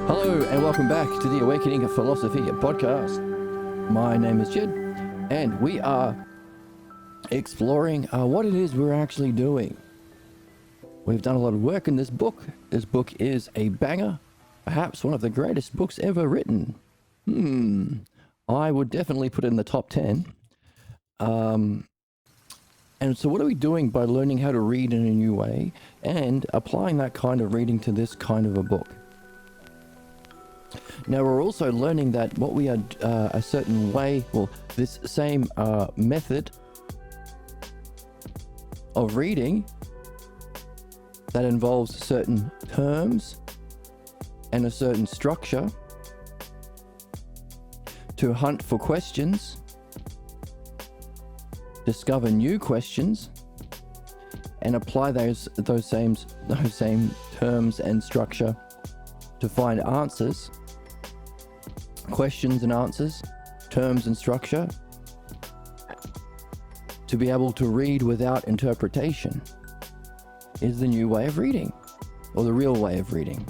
Hello and welcome back to the Awakening of Philosophy podcast. My name is Jed and we are exploring what it is we're actually doing. We've done a lot of work in this book. This book is a banger, perhaps one of the greatest books ever written. I would definitely put it in the top 10. And so what are we doing by learning how to read in a new way and applying that kind of reading to this kind of a book? Now we're also learning that what we are a certain way, well, this same method of reading that involves certain terms and a certain structure to hunt for questions, discover new questions, and apply those same terms and structure to find answers. Questions and answers, terms and structure, to be able to read without interpretation is the new way of reading, or the real way of reading.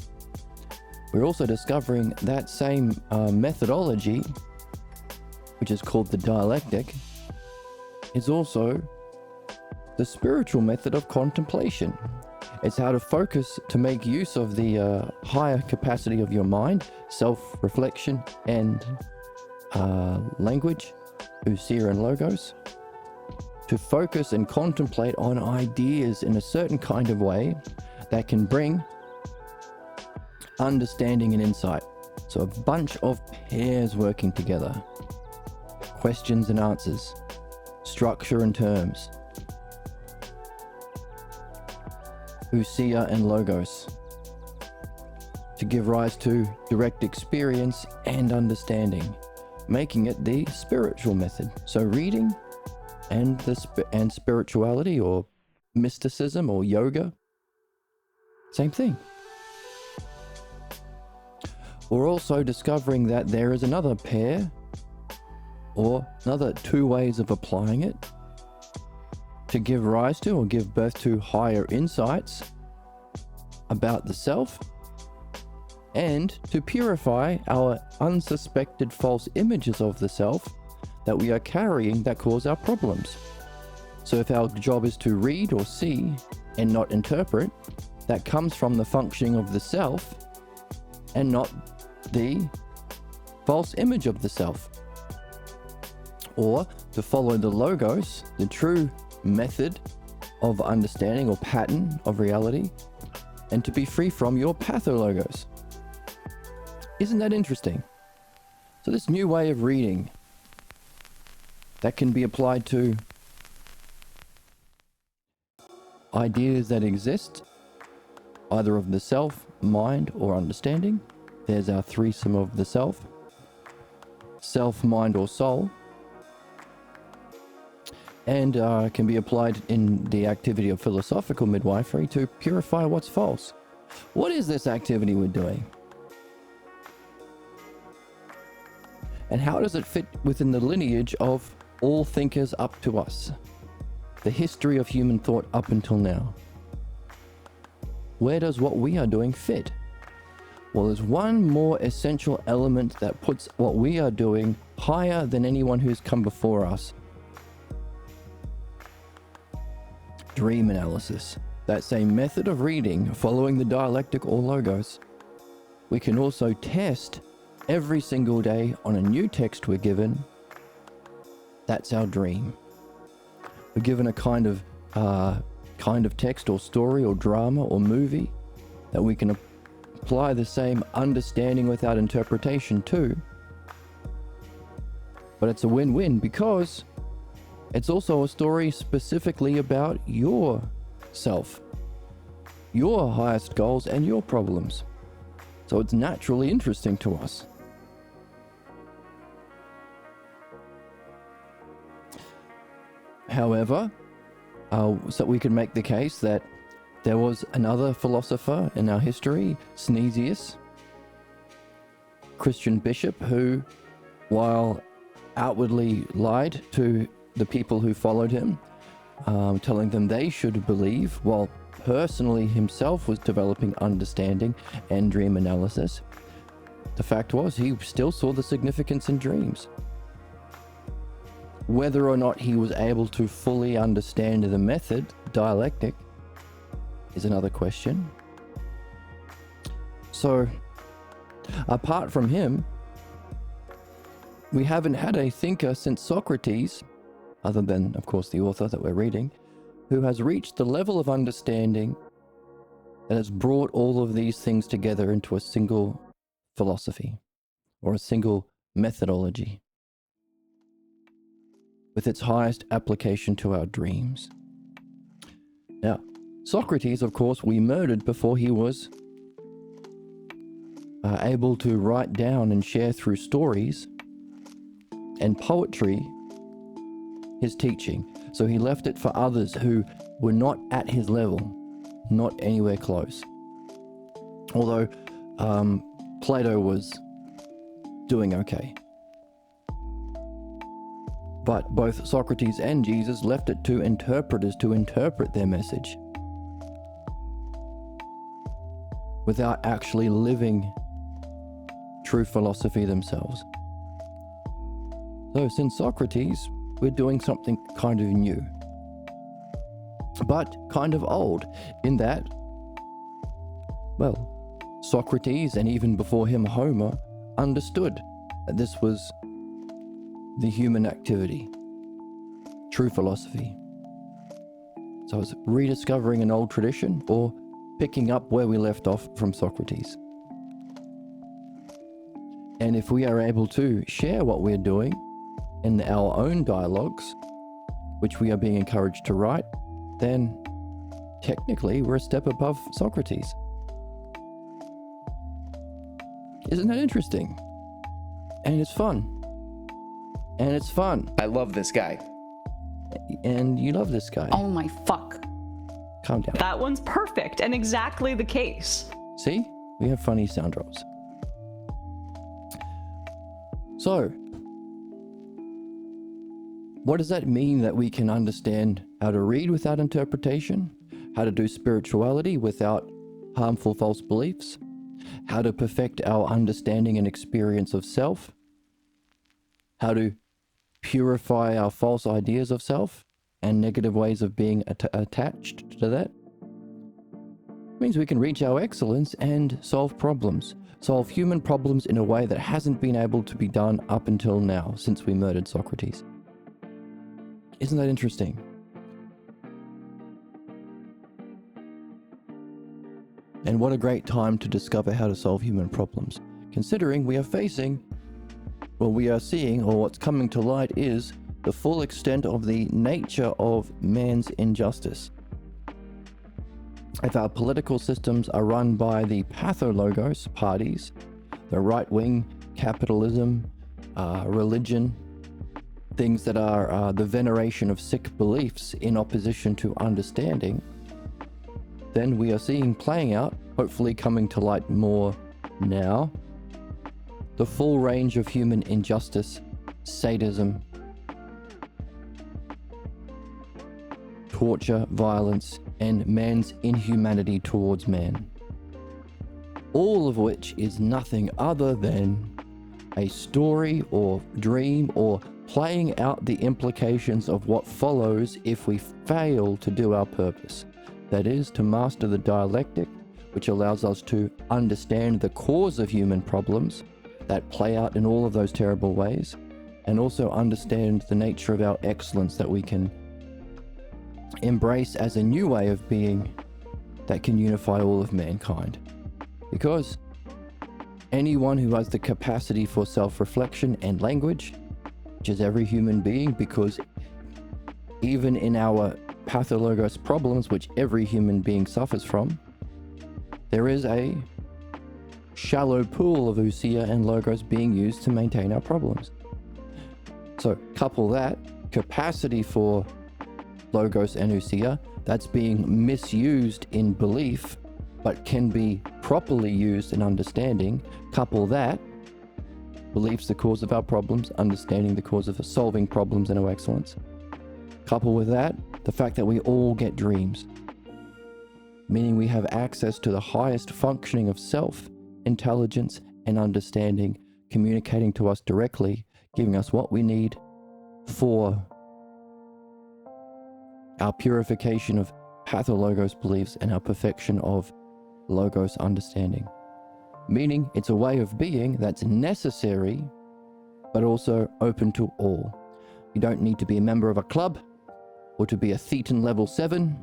We're also discovering that same methodology, which is called the dialectic, is also the spiritual method of contemplation. It's how to focus to make use of the higher capacity of your mind, self-reflection and language, ousia and logos, to focus and contemplate on ideas in a certain kind of way that can bring understanding and insight. So a bunch of pairs working together, questions and answers, structure and terms, ousia and logos, to give rise to direct experience and understanding, making it the spiritual method. So reading and spirituality or mysticism or yoga, same thing. We're also discovering that there is another pair or another two ways of applying it to give rise to or give birth to higher insights about the self, and to purify our unsuspected false images of the self that we are carrying that cause our problems. So if our job is to read or see and not interpret, that comes from the functioning of the self and not the false image of the self. Or to follow the logos, the true method of understanding or pattern of reality, and to be free from your pathologos. Isn't that interesting? So this new way of reading that can be applied to ideas that exist, either of the self, mind, or understanding. There's our threesome of the self, mind, or soul. And can be applied in the activity of philosophical midwifery to purify what's false. What is this activity we're doing? And how does it fit within the lineage of all thinkers up to us? The history of human thought up until now. Where does what we are doing fit? Well, there's one more essential element that puts what we are doing higher than anyone who's come before us. Dream analysis. That same method of reading, following the dialectic or logos, we can also test every single day on a new text we're given. That's our dream. We're given a kind of text or story or drama or movie that we can apply the same understanding without interpretation to. But it's a win-win because it's also a story specifically about your self, your highest goals and your problems. So it's naturally interesting to us. However, so we can make the case that there was another philosopher in our history, Sneesius, Christian bishop, who, while outwardly lied to the people who followed him, telling them they should believe, while personally himself was developing understanding and dream analysis, the fact was he still saw the significance in dreams. Whether or not he was able to fully understand the method, dialectic, is another question. So, apart from him, we haven't had a thinker since Socrates, other than, of course, the author that we're reading, who has reached the level of understanding that has brought all of these things together into a single philosophy or a single methodology with its highest application to our dreams. Now, Socrates, of course, we murdered before he was able to write down and share through stories and poetry his teaching. So he left it for others who were not at his level, not anywhere close. Although Plato was doing okay. But both Socrates and Jesus left it to interpreters to interpret their message without actually living true philosophy themselves. So since Socrates, we're doing something kind of new, but kind of old in that, well, Socrates and even before him Homer understood that this was the human activity, true philosophy. So it's rediscovering an old tradition or picking up where we left off from Socrates. And if we are able to share what we're doing in our own dialogues, which we are being encouraged to write, then technically we're a step above Socrates. Isn't that interesting? And it's fun. And it's fun. I love this guy. And you love this guy. Oh my fuck. Calm down. That one's perfect and exactly the case. See? We have funny sound drops. So, what does that mean that we can understand how to read without interpretation? How to do spirituality without harmful false beliefs? How to perfect our understanding and experience of self? How to purify our false ideas of self and negative ways of being attached to that? It means we can reach our excellence and solve problems. Solve human problems in a way that hasn't been able to be done up until now, since we murdered Socrates. Isn't that interesting? And what a great time to discover how to solve human problems, considering we are facing, well, we are seeing, or what's coming to light is the full extent of the nature of man's injustice. If our political systems are run by the pathologos parties, the right wing, capitalism, religion, things that are the veneration of sick beliefs in opposition to understanding, then we are seeing playing out, hopefully coming to light more now, the full range of human injustice, sadism, torture, violence, and man's inhumanity towards man. All of which is nothing other than a story or dream or playing out the implications of what follows if we fail to do our purpose. That is, to master the dialectic, which allows us to understand the cause of human problems that play out in all of those terrible ways, and also understand the nature of our excellence that we can embrace as a new way of being that can unify all of mankind. Because anyone who has the capacity for self-reflection and language, which is every human being, because even in our pathologos problems, which every human being suffers from, there is a shallow pool of ousia and logos being used to maintain our problems. So couple that capacity for logos and ousia that's being misused in belief but can be properly used in understanding. Couple that, belief's the cause of our problems, understanding the cause of solving problems and our excellence. Couple with that, the fact that we all get dreams, meaning we have access to the highest functioning of self, intelligence, and understanding, communicating to us directly, giving us what we need for our purification of pathologos beliefs and our perfection of logos understanding. Meaning it's a way of being that's necessary, but also open to all. You don't need to be a member of a club, or to be a Thetan level 7,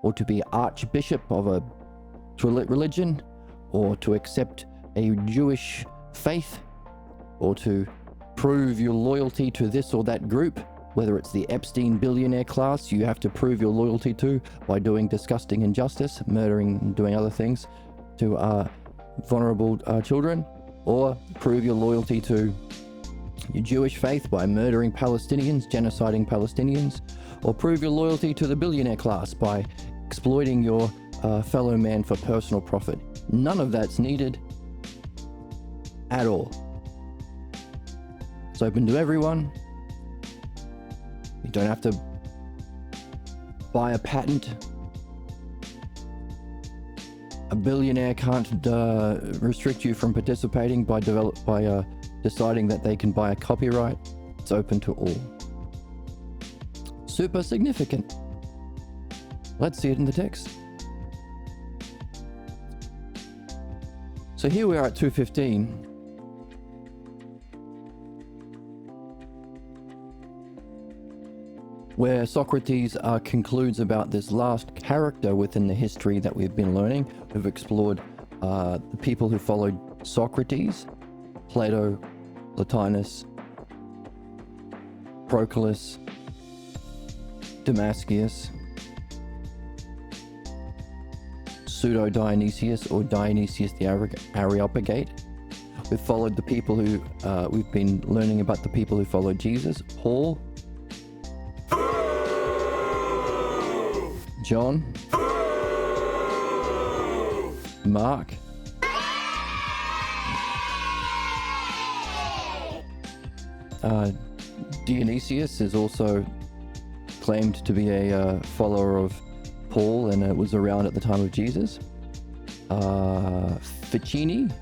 or to be archbishop of a religion, or to accept a Jewish faith, or to prove your loyalty to this or that group, whether it's the Epstein billionaire class you have to prove your loyalty to by doing disgusting injustice, murdering and doing other things to vulnerable children, or prove your loyalty to your Jewish faith by murdering Palestinians, genociding Palestinians, or prove your loyalty to the billionaire class by exploiting your fellow man for personal profit. None of that's needed at all. It's open to everyone. You don't have to buy a patent. A billionaire can't restrict you from participating by deciding that they can buy a copyright. It's open to all. Super significant. Let's see it in the text. So here we are at 2:15. Where Socrates concludes about this last character within the history that we've been learning. We've explored the people who followed Socrates, Plato, Plotinus, Proclus, Damascus, Pseudo-Dionysius or Dionysius the Areopagite. We've followed the people who, we've been learning about the people who followed Jesus, Paul, John, Mark, Dionysius is also claimed to be a follower of Paul, and it was around at the time of Jesus. Ficini,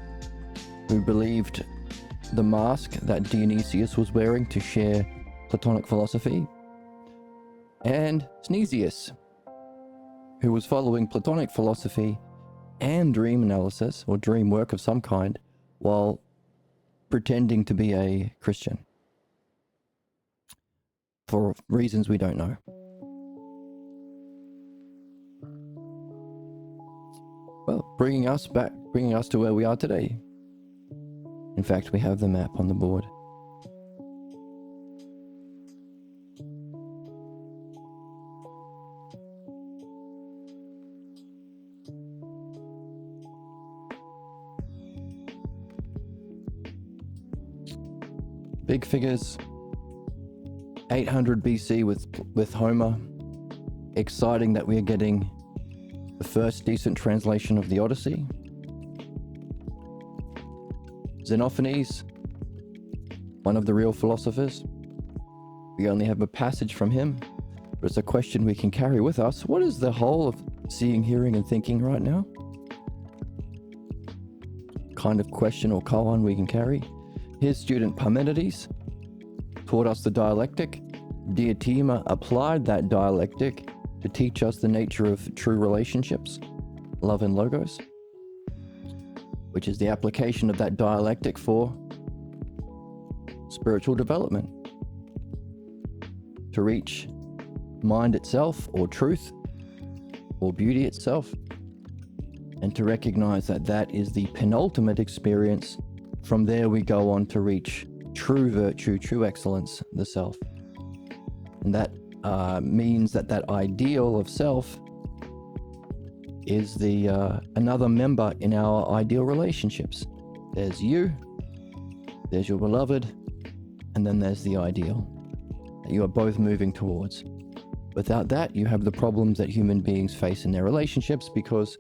who believed the mask that Dionysius was wearing to share Platonic philosophy. And Sneesius, who was following Platonic philosophy and dream analysis or dream work of some kind while pretending to be a Christian for reasons we don't know. Well, bringing us to where we are today. In fact, we have the map on the board. Big figures, 800 BC with Homer. Exciting that we are getting the first decent translation of the Odyssey. Xenophanes, one of the real philosophers. We only have a passage from him, but it's a question we can carry with us. What is the whole of seeing, hearing, and thinking right now? Kind of question or koan we can carry. His student Parmenides taught us the dialectic. Diotima applied that dialectic to teach us the nature of true relationships, love and logos, which is the application of that dialectic for spiritual development, to reach mind itself or truth or beauty itself, and to recognize that that is the penultimate experience. From there we go on to reach true virtue, true excellence, the self. And that means that that ideal of self is the another member in our ideal relationships. There's you, there's your beloved, and then there's the ideal that you are both moving towards. Without that, you have the problems that human beings face in their relationships, because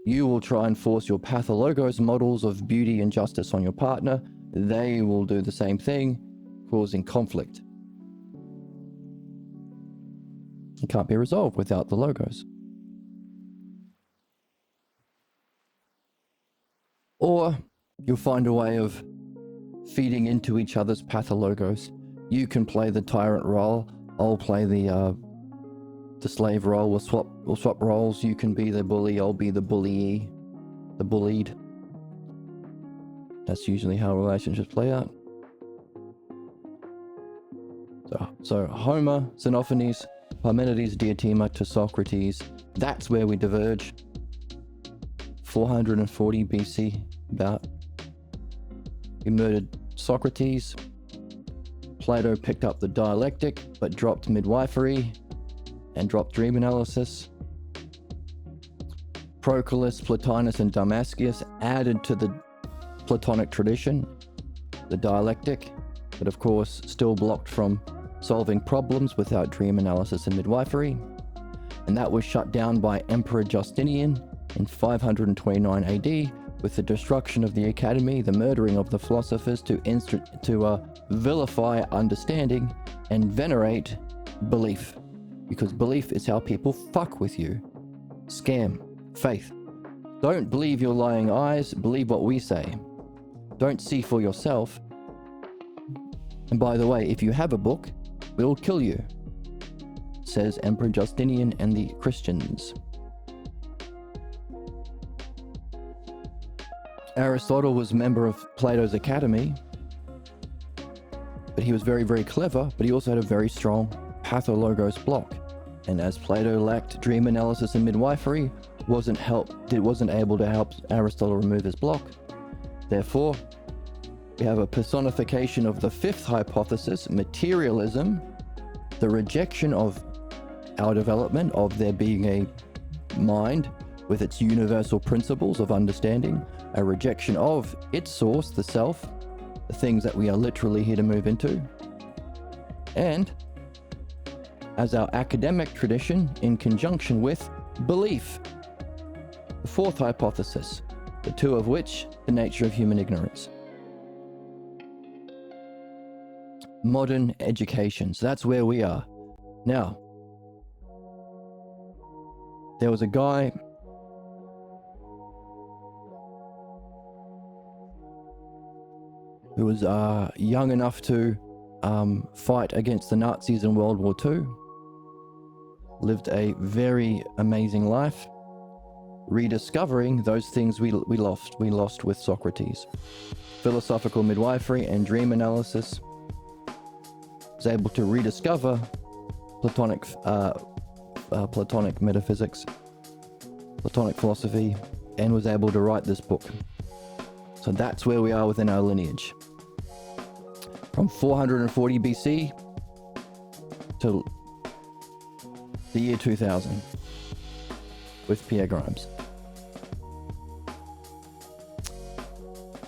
you will try and force your pathologos models of beauty and justice on your partner. They will do the same thing, causing conflict. It can't be resolved without the logos. Or You'll find a way of feeding into each other's pathologos. You can play the tyrant role. I'll play the slave role. We'll swap roles. You can be the bully. I'll be the bullyee, the bullied. That's usually how relationships play out. So Homer, Xenophanes, Parmenides, Diotima to Socrates. That's where we diverge. 440 BC, about. He murdered Socrates. Plato picked up the dialectic, but dropped midwifery and dropped dream analysis. Proclus, Plotinus, and Damascius added to the Platonic tradition, the dialectic, but of course still blocked from solving problems without dream analysis and midwifery. And that was shut down by Emperor Justinian in 529 AD with the destruction of the academy, the murdering of the philosophers to vilify understanding and venerate belief. Because belief is how people fuck with you. Scam. Faith. Don't believe your lying eyes, believe what we say. Don't see for yourself. And by the way, if you have a book, we'll kill you, says Emperor Justinian and the Christians. Aristotle was a member of Plato's academy, but he was very, very clever, but he also had a very strong pathologos block. And as Plato lacked dream analysis and midwifery, wasn't able to help Aristotle remove his block. Therefore, we have a personification of the fifth hypothesis, materialism, the rejection of our development of there being a mind with its universal principles of understanding, a rejection of its source, the self, the things that we are literally here to move into. And as our academic tradition in conjunction with belief, the fourth hypothesis, the two of which, the nature of human ignorance. Modern education, so that's where we are. Now, there was a guy who was young enough to fight against the Nazis in World War II, lived a very amazing life, rediscovering those things we lost with Socrates. Philosophical midwifery and dream analysis. Was able to rediscover Platonic metaphysics, Platonic philosophy, and was able to write this book. So that's where we are within our lineage. From 440 BC to the year 2000 with Pierre Grimes.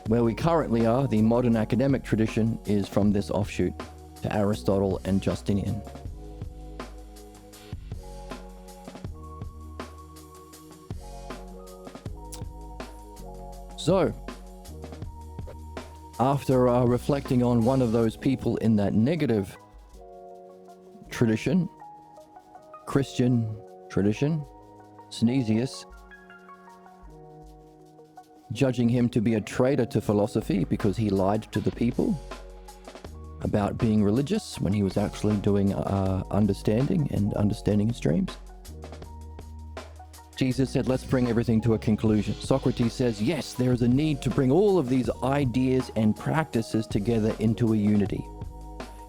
Where we currently are, the modern academic tradition is from this offshoot to Aristotle and Justinian. So, after reflecting on one of those people in that negative tradition, Christian tradition, Synesius, judging him to be a traitor to philosophy because he lied to the people about being religious when he was actually doing understanding his dreams. Jesus said, let's bring everything to a conclusion. Socrates says, yes, there is a need to bring all of these ideas and practices together into a unity.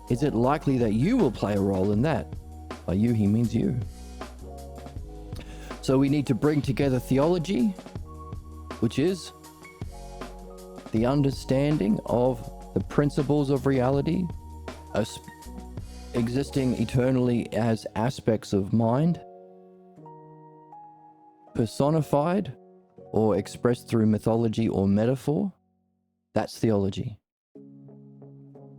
Is it likely that you will play a role in that? By you, he means you. So we need to bring together theology, which is the understanding of the principles of reality, existing eternally as aspects of mind, personified or expressed through mythology or metaphor. That's theology.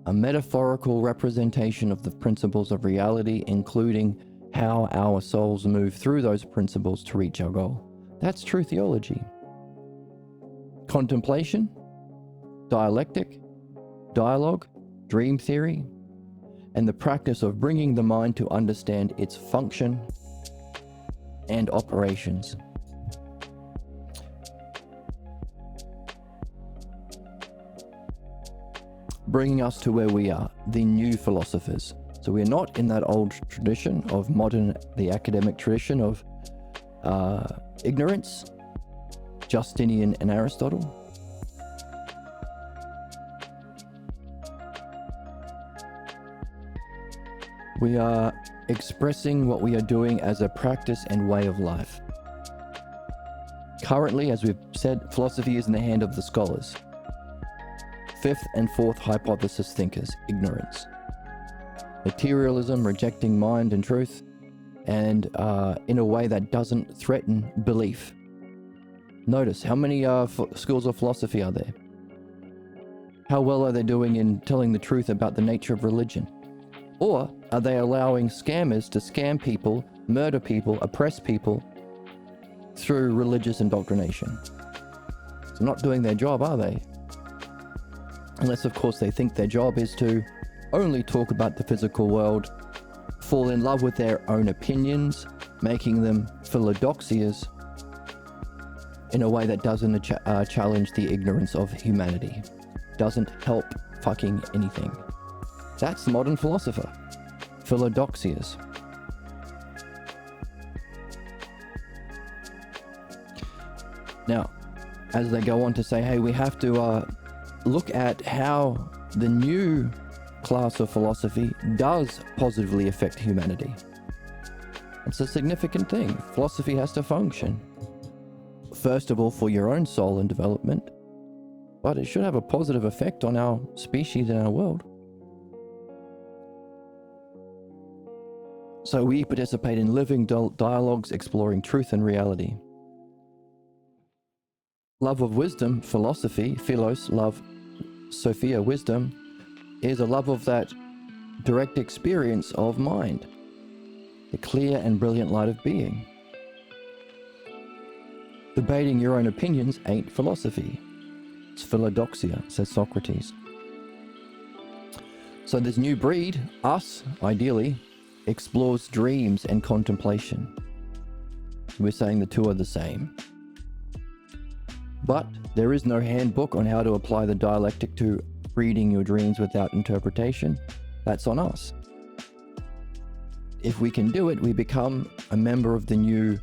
A metaphorical representation of the principles of reality, including how our souls move through those principles to reach our goal. That's true theology. Contemplation, dialectic, dialogue, dream theory, and the practice of bringing the mind to understand its function and operations. bringing us to where we are, the new philosophers. So we're not in that old tradition of modern, the academic tradition of ignorance, Justinian and Aristotle. We are expressing what we are doing as a practice and way of life. Currently, as we've said, philosophy is in the hand of the scholars. Fifth and fourth hypothesis thinkers, ignorance. Materialism, rejecting mind and truth, and in a way that doesn't threaten belief. Notice, how many schools of philosophy are there? How well are they doing in telling the truth about the nature of religion? Or are they allowing scammers to scam people, murder people, oppress people through religious indoctrination? So not doing their job, are they? Unless, of course, they think their job is to only talk about the physical world, fall in love with their own opinions, making them philodoxias in a way that doesn't challenge the ignorance of humanity, doesn't help fucking anything. That's the modern philosopher, philodoxias. Now, as they go on to say, hey, we have to look at how the new class of philosophy does positively affect humanity. It's a significant thing. Philosophy has to function. First of all, for your own soul and development, but it should have a positive effect on our species and our world. So we participate in living dialogues exploring truth and reality. Love of wisdom, philosophy, philos, love, Sophia, wisdom, is a love of that direct experience of mind, the clear and brilliant light of being. Debating your own opinions ain't philosophy. It's philodoxia, says Socrates. So this new breed, us, ideally, explores dreams and contemplation. We're saying the two are the same. But there is no handbook on how to apply the dialectic to reading your dreams without interpretation. That's on us. If we can do it, we become a member of the new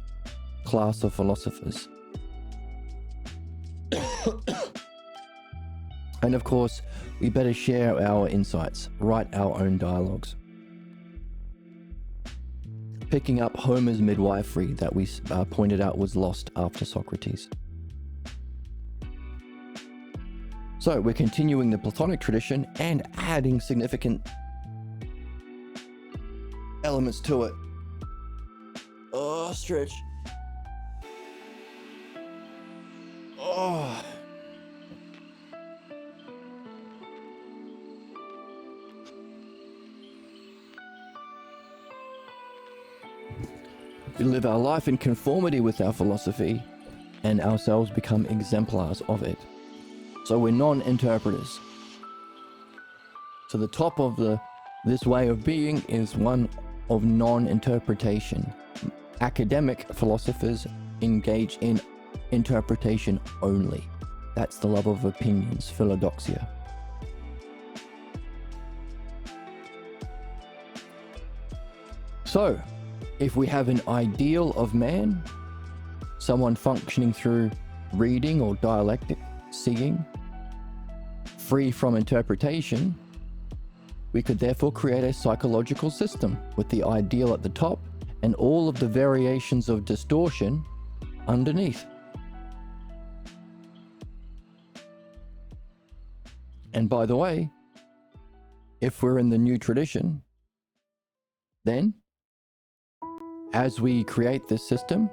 class of philosophers. And of course, we better share our insights, write our own dialogues. Picking up Homer's midwifery that we pointed out was lost after Socrates. So we're continuing the Platonic tradition and adding significant elements to it. Oh, stretch. Oh. We live our life in conformity with our philosophy and ourselves become exemplars of it. So we're non-interpreters. So the top of this way of being is one of non-interpretation. Academic philosophers engage in interpretation only. That's the love of opinions, philodoxia. So, if we have an ideal of man, someone functioning through reading or dialectic, seeing, free from interpretation, we could therefore create a psychological system with the ideal at the top and all of the variations of distortion underneath. And by the way, if we're in the new tradition, then as we create this system,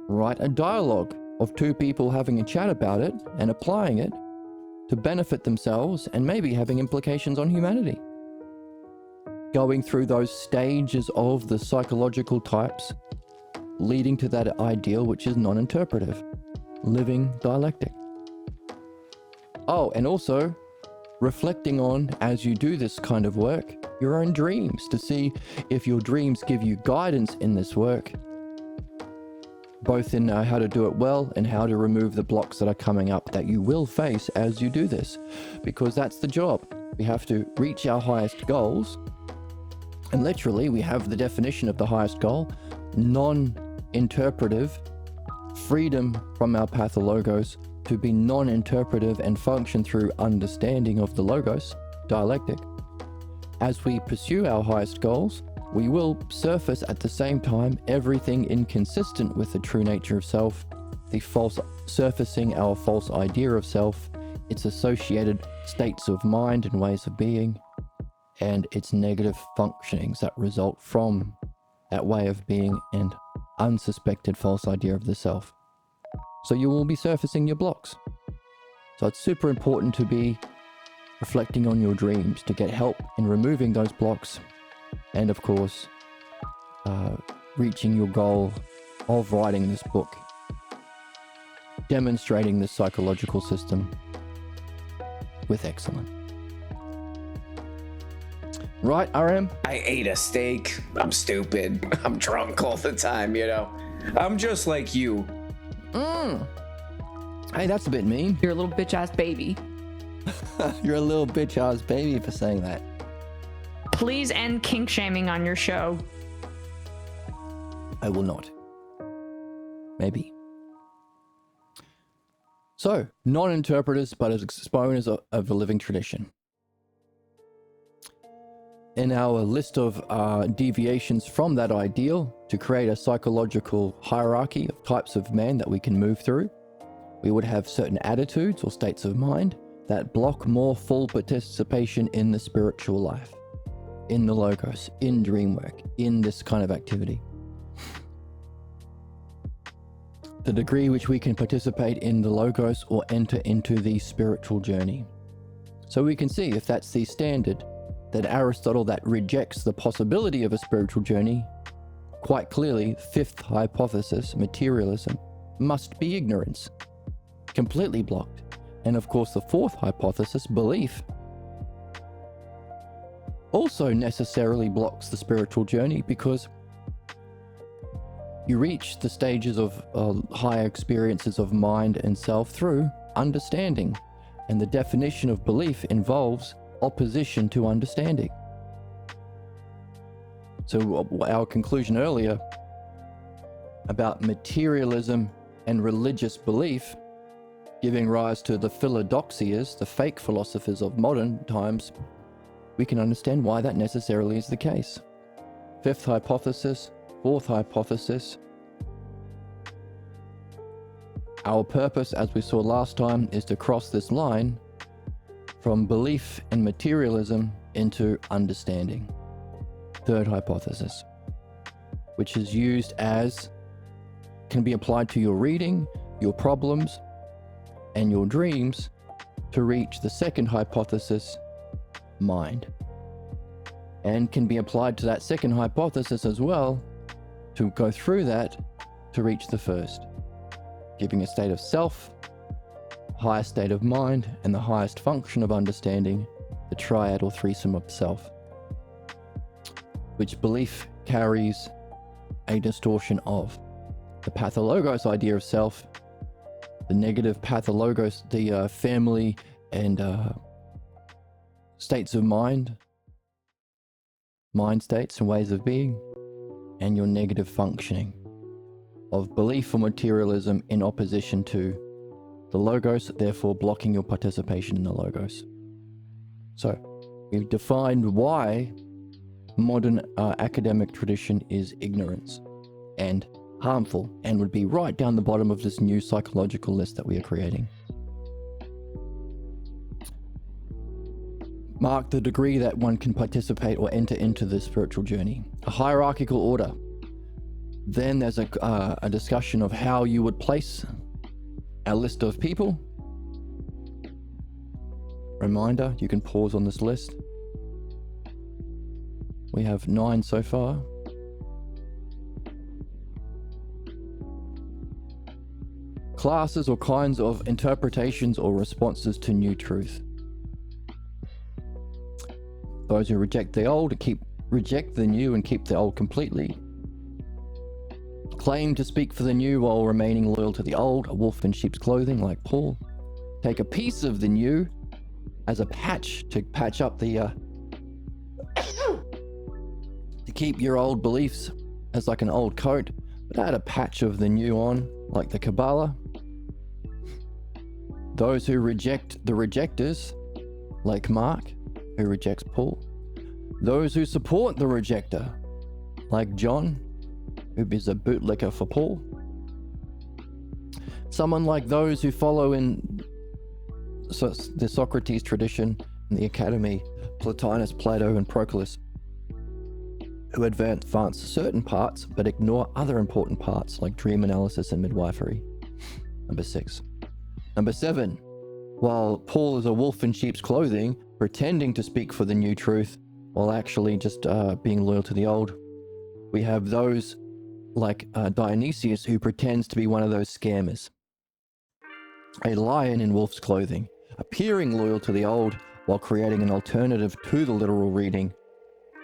write a dialogue of two people having a chat about it and applying it to benefit themselves and maybe having implications on humanity. Going through those stages of the psychological types, leading to that ideal which is non-interpretive, living dialectic. Oh, and also reflecting on, as you do this kind of work, your own dreams to see if your dreams give you guidance in this work, both in how to do it well and how to remove the blocks that are coming up that you will face as you do this, because that's the job. We have to reach our highest goals. And literally, we have the definition of the highest goal: non-interpretive, freedom from our pathologos, to be non-interpretive and function through understanding of the logos, dialectic. As we pursue our highest goals, we will surface at the same time everything inconsistent with the true nature of self, the false surfacing our false idea of self, its associated states of mind and ways of being, and its negative functionings that result from that way of being and unsuspected false idea of the self. So you will be surfacing your blocks. So it's super important to be reflecting on your dreams to get help in removing those blocks, and of course, reaching your goal of writing this book, demonstrating this psychological system with excellence. Right, RM? I ate a steak. I'm stupid. I'm drunk all the time, you know. I'm just like you. Hey, that's a bit mean. You're a little bitch ass baby. You're a little bitch ass baby for saying that. Please end kink shaming on your show. I will not. Maybe. So, non-interpreters, but as exponents of the living tradition. In our list of deviations from that ideal, to create a psychological hierarchy of types of man that we can move through, we would have certain attitudes or states of mind that block more full participation in the spiritual life, in the logos, in dream work, in this kind of activity. The degree which we can participate in the logos or enter into the spiritual journey. So we can see if that's the standard, that Aristotle that rejects the possibility of a spiritual journey, quite clearly, fifth hypothesis, materialism, must be ignorance, completely blocked. And of course, the fourth hypothesis, belief, also necessarily blocks the spiritual journey, because you reach the stages of higher experiences of mind and self through understanding. And the definition of belief involves opposition to understanding. So our conclusion earlier about materialism and religious belief giving rise to the philodoxias, the fake philosophers of modern times, we can understand why that necessarily is the case. Fifth hypothesis, fourth hypothesis. Our purpose, as we saw last time, is to cross this line from belief and materialism into understanding. Third hypothesis, which is used as, can be applied to your reading, your problems, and your dreams to reach the second hypothesis, mind. And can be applied to that second hypothesis as well to go through that to reach the first, giving a state of self, highest state of mind, and the highest function of understanding, the triad or threesome of self, which belief carries a distortion of. The pathologos idea of self, the negative pathologos, the family and states of mind states and ways of being, and your negative functioning of belief or materialism in opposition to the logos, therefore blocking your participation in the logos. So we've defined why modern academic tradition is ignorance and harmful, and would be right down the bottom of this new psychological list that we are creating. Mark the degree that one can participate or enter into the spiritual journey. A hierarchical order. Then there's a discussion of how you would place a list of people. Reminder, you can pause on this list. We have 9 so far. Classes or kinds of interpretations or responses to new truth. Those who reject the old reject the new and keep the old completely. Claim to speak for the new while remaining loyal to the old, a wolf in sheep's clothing like Paul. Take a piece of the new as a patch to patch up the to keep your old beliefs as like an old coat, but add a patch of the new on, like the Kabbalah. Those who reject the rejectors, like Mark, who rejects Paul. Those who support the rejector, like John, who is a bootlicker for Paul. Someone like those who follow in the Socrates tradition in the Academy, Plotinus, Plato, and Proclus, who advance certain parts but ignore other important parts like dream analysis and midwifery. Number 6. Number 7. While Paul is a wolf in sheep's clothing, pretending to speak for the new truth while actually just being loyal to the old, we have those like Dionysius, who pretends to be one of those scammers. A lion in wolf's clothing, appearing loyal to the old while creating an alternative to the literal reading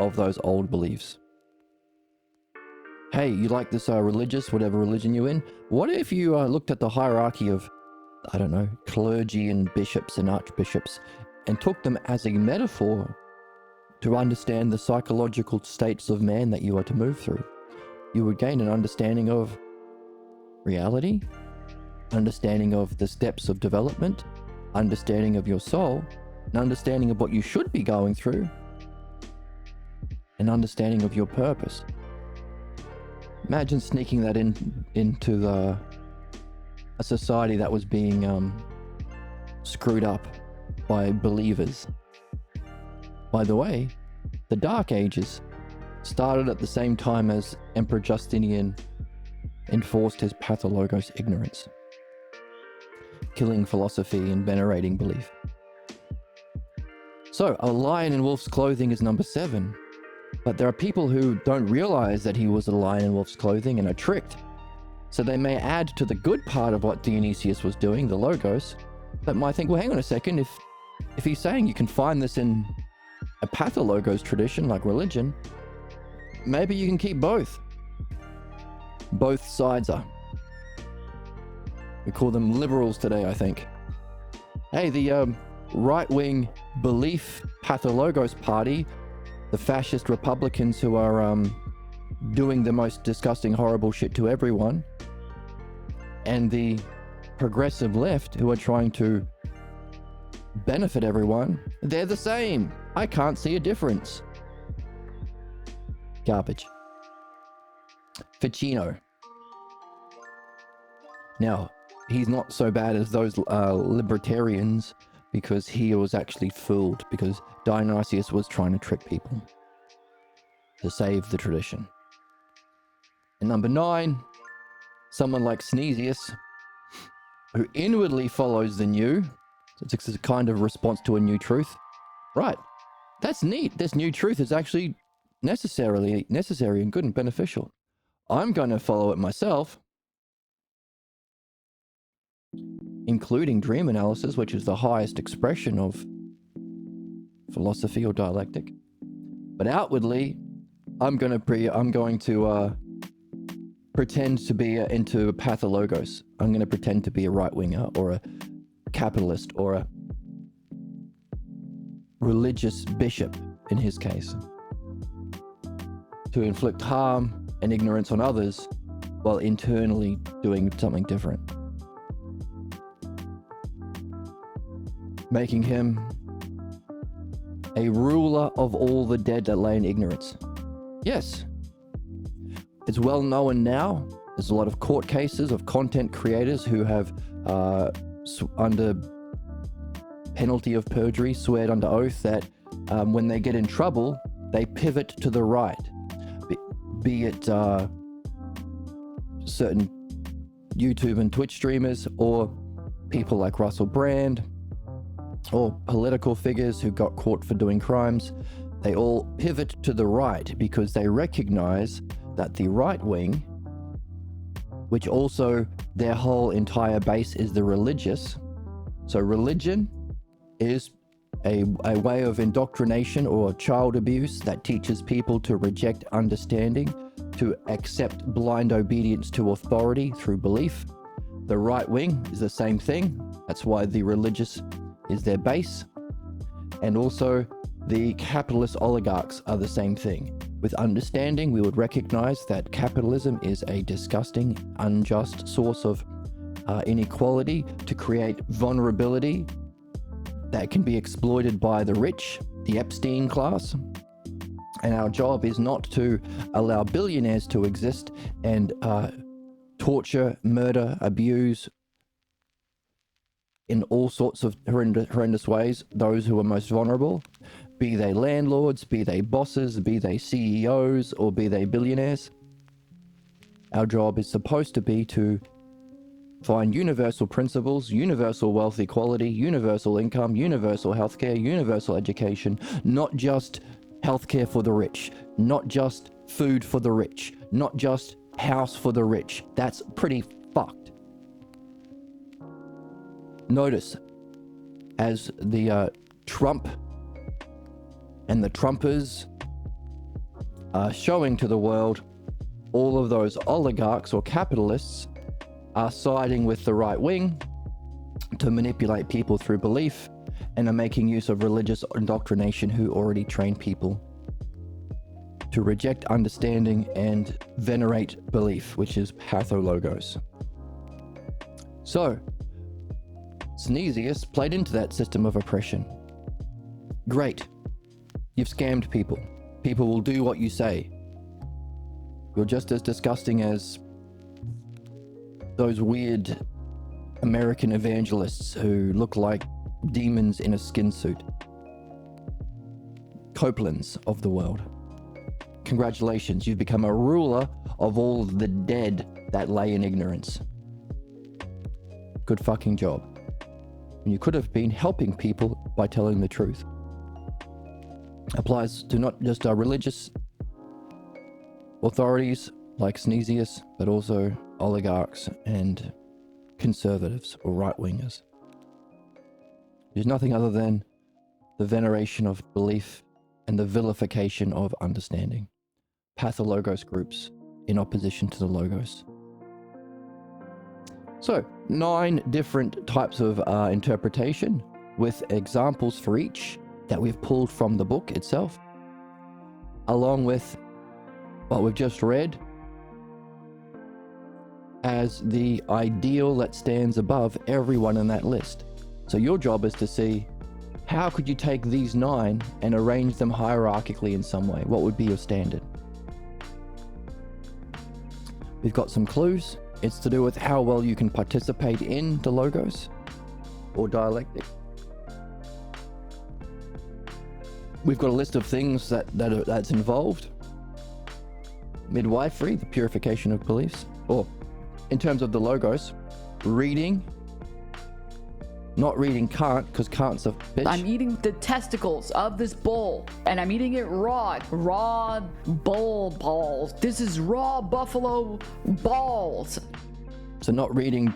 of those old beliefs. Hey, you like this religious, whatever religion you're in? What if you looked at the hierarchy of, I don't know, clergy and bishops and archbishops and took them as a metaphor to understand the psychological states of man that you are to move through? You would gain an understanding of reality, understanding of the steps of development, understanding of your soul, an understanding of what you should be going through, an understanding of your purpose. Imagine sneaking that into a society that was being screwed up by believers. By the way, the Dark Ages started at the same time as Emperor Justinian enforced his pathologos ignorance, killing philosophy and venerating belief. So, a lion in wolf's clothing is number 7, but there are people who don't realize that he was a lion in wolf's clothing and are tricked. So they may add to the good part of what Dionysius was doing, the logos, but might think, well, hang on a second, if he's saying you can find this in a pathologos tradition like religion, maybe you can keep both. Both sides are. We call them liberals today, I think. Hey, the right-wing belief pathologos party, the fascist Republicans who are doing the most disgusting, horrible shit to everyone, and the progressive left who are trying to benefit everyone, they're the same. I can't see a difference. Garbage. Ficino. Now, he's not so bad as those libertarians, because he was actually fooled, because Dionysius was trying to trick people to save the tradition. And number 9, someone like Sneesius, who inwardly follows the new. It's a kind of response to a new truth. Right, that's neat. This new truth is actually necessary and good and beneficial. I'm going to follow it myself, including dream analysis, which is the highest expression of philosophy or dialectic. But outwardly, I'm going to pretend to be into pathologos. I'm going to pretend to be a right-winger or a capitalist or a religious bishop, in his case, to inflict harm and ignorance on others while internally doing something different, making him a ruler of all the dead that lay in ignorance. Yes, it's well known now. There's a lot of court cases of content creators who have, under penalty of perjury, sweared under oath that when they get in trouble, they pivot to the right. Be it certain YouTube and Twitch streamers, or people like Russell Brand, or political figures who got caught for doing crimes. They all pivot to the right because they recognize that the right wing, which also their whole entire base is the religious. So religion is a way of indoctrination or child abuse that teaches people to reject understanding, to accept blind obedience to authority through belief. The right wing is the same thing. That's why the religious is their base. and also the capitalist oligarchs are the same thing. With understanding, we would recognize that capitalism is a disgusting, unjust source of inequality to create vulnerability that can be exploited by the rich, the Epstein class. And our job is not to allow billionaires to exist and torture, murder, abuse in all sorts of horrendous ways those who are most vulnerable, be they landlords, be they bosses, be they CEOs, or be they billionaires. Our job is supposed to be to find universal principles, universal wealth equality, universal income, universal healthcare, universal education, not just healthcare for the rich, not just food for the rich, not just house for the rich. That's pretty fucked. Notice, as the Trump and the Trumpers are showing to the world, all of those oligarchs or capitalists are siding with the right wing to manipulate people through belief, and are making use of religious indoctrination who already train people to reject understanding and venerate belief, which is pathologos. So, Synesius played into that system of oppression. Great. You've scammed people. People will do what you say. You're just as disgusting as those weird American evangelists who look like demons in a skin suit. Copelands of the world. Congratulations, you've become a ruler of all the dead that lay in ignorance. Good fucking job. And you could have been helping people by telling the truth. Applies to not just our religious authorities like Synesius, but also oligarchs and conservatives or right-wingers. There's nothing other than the veneration of belief and the vilification of understanding. Pathologos groups in opposition to the logos. So, 9 different types of interpretation with examples for each that we've pulled from the book itself, along with what we've just read as the ideal that stands above everyone in that list. So your job is to see, how could you take these 9 and arrange them hierarchically in some way? What would be your standard? We've got some clues. It's to do with how well you can participate in the logos or dialectic. We've got a list of things that's involved. Midwifery, the purification of beliefs, or in terms of the logos, reading. Not reading Kant, because Kant's a bitch. I'm eating the testicles of this bull, and I'm eating it raw. Raw bull balls. This is raw buffalo balls. So not reading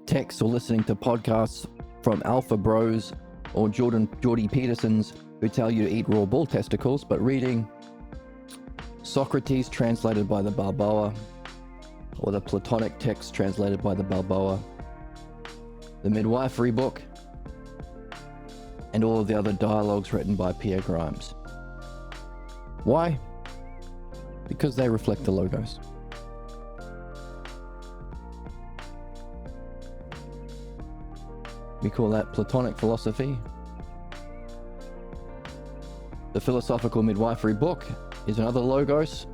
texts or listening to podcasts from Alpha Bros or Jordy Petersons who tell you to eat raw bull testicles, but reading Socrates translated by the Balboa, or the Platonic text translated by the Balboa, the Midwifery book, and all of the other dialogues written by Pierre Grimes. Why? Because they reflect the logos. We call that Platonic philosophy. The Philosophical Midwifery book is another logos.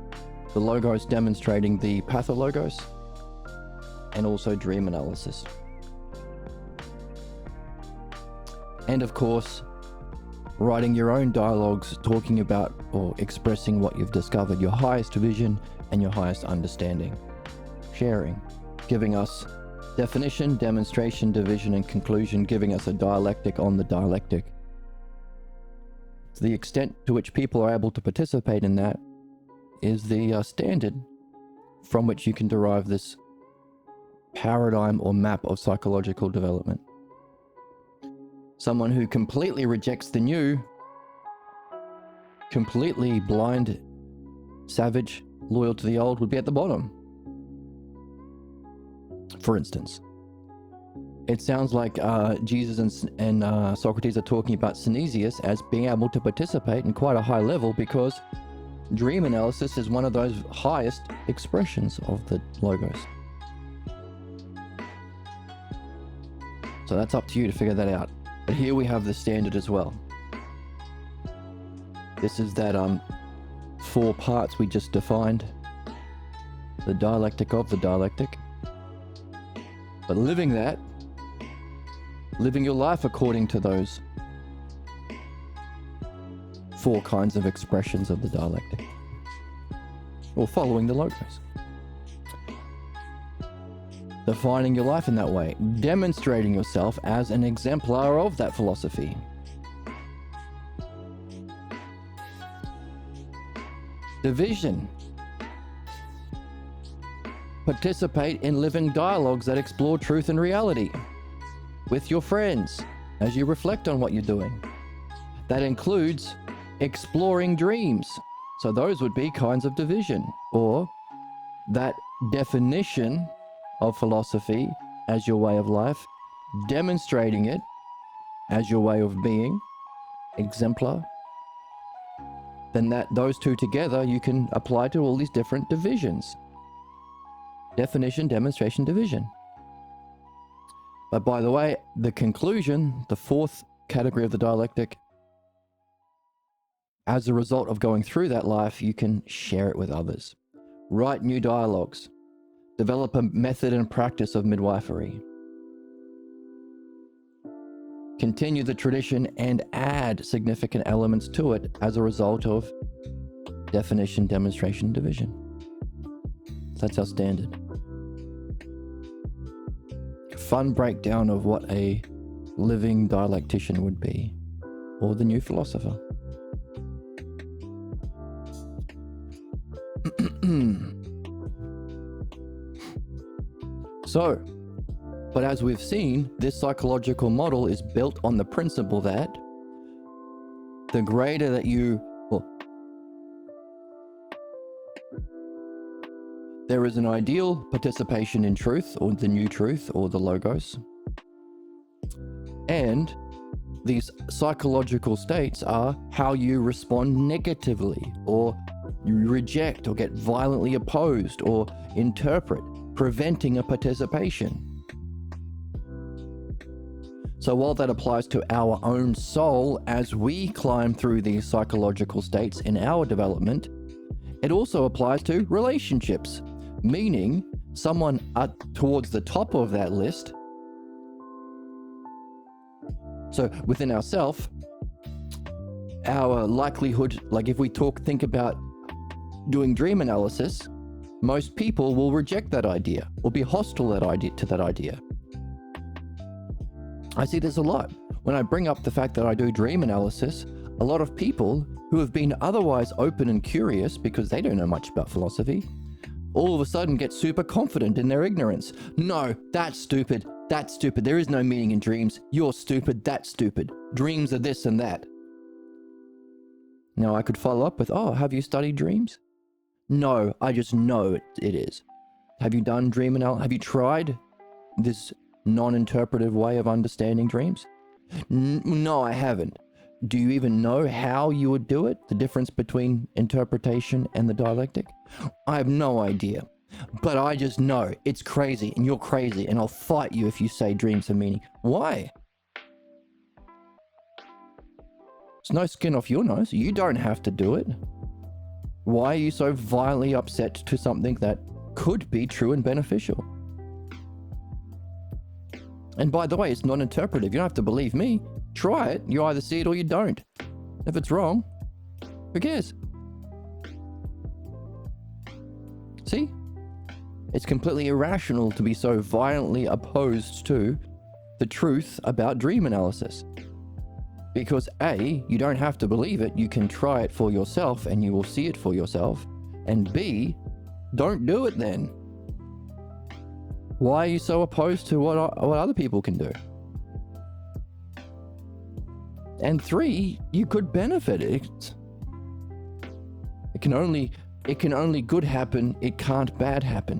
The logos demonstrating the pathologos, and also dream analysis. And of course, writing your own dialogues, talking about or expressing what you've discovered, your highest vision and your highest understanding. Sharing, giving us definition, demonstration, division, and conclusion, giving us a dialectic on the dialectic. To the extent to which people are able to participate in that is the standard from which you can derive this paradigm or map of psychological development. Someone who completely rejects the new, completely blind, savage, loyal to the old would be at the bottom. For instance, it sounds like Jesus and Socrates are talking about synesius as being able to participate in quite a high level, because dream analysis is one of those highest expressions of the logos. So that's up to you to figure that out. But here we have the standard as well. This is that 4 parts we just defined. The dialectic of the dialectic. But living your life according to those 4 kinds of expressions of the dialectic. Or following the logos. Defining your life in that way. Demonstrating yourself as an exemplar of that philosophy. Division. Participate in living dialogues that explore truth and reality with your friends as you reflect on what you're doing. That includes exploring dreams. So those would be kinds of division, or that definition of philosophy as your way of life, demonstrating it as your way of being, exemplar. Then those 2 together you can apply to all these different divisions. Definition, demonstration, division. But by the way, the conclusion, the 4th category of the dialectic, as a result of going through that life, you can share it with others. Write new dialogues. Develop a method and practice of midwifery. Continue the tradition and add significant elements to it as a result of definition, demonstration, division. That's our standard. Fun breakdown of what a living dialectician would be, or the new philosopher. So, but as we've seen, this psychological model is built on the principle that the greater that there is an ideal participation in truth, or the new truth, or the logos. And these psychological states are how you respond negatively, or you reject, or get violently opposed, or interpret, preventing a participation. So while that applies to our own soul as we climb through these psychological states in our development, it also applies to relationships, meaning someone towards the top of that list. So within ourself, our likelihood, like if we think about doing dream analysis, most people will reject that idea or be hostile to that idea. I see this a lot. When I bring up the fact that I do dream analysis, a lot of people who have been otherwise open and curious because they don't know much about philosophy, all of a sudden get super confident in their ignorance. No, that's stupid. That's stupid. There is no meaning in dreams. You're stupid. That's stupid. Dreams are this and that. Now I could follow up with, have you studied dreams? No, I just know it is. Have you done dream analysis? Have you tried this non-interpretive way of understanding dreams? No, I haven't. Do you even know how you would do it? The difference between interpretation and the dialectic? I have no idea. But I just know it's crazy and you're crazy and I'll fight you if you say dreams have meaning. Why? It's no skin off your nose. You don't have to do it. Why are you so violently upset to something that could be true and beneficial? And by the way, it's non-interpretive. You don't have to believe me. Try it. You either see it or you don't. If it's wrong, who cares? See? It's completely irrational to be so violently opposed to the truth about dream analysis. Because A, you don't have to believe it. You can try it for yourself and you will see it for yourself. And B, don't do it then. Why are you so opposed to what other people can do? And 3, you could benefit it. It can only good happen. It can't bad happen.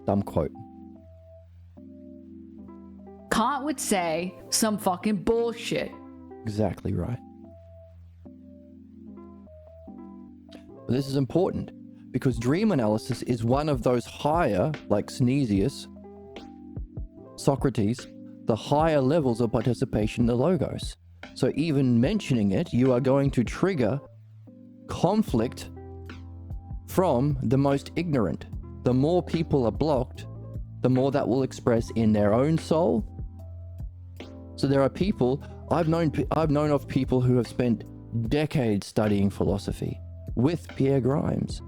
Dumb quote. Kant would say some fucking bullshit. Exactly right. But this is important because dream analysis is one of those higher, like Synesius, Socrates, the higher levels of participation in the logos. So even mentioning it, you are going to trigger conflict from the most ignorant. The more people are blocked, the more that will express in their own soul. So there are people, I've known of people who have spent decades studying philosophy with Pierre Grimes.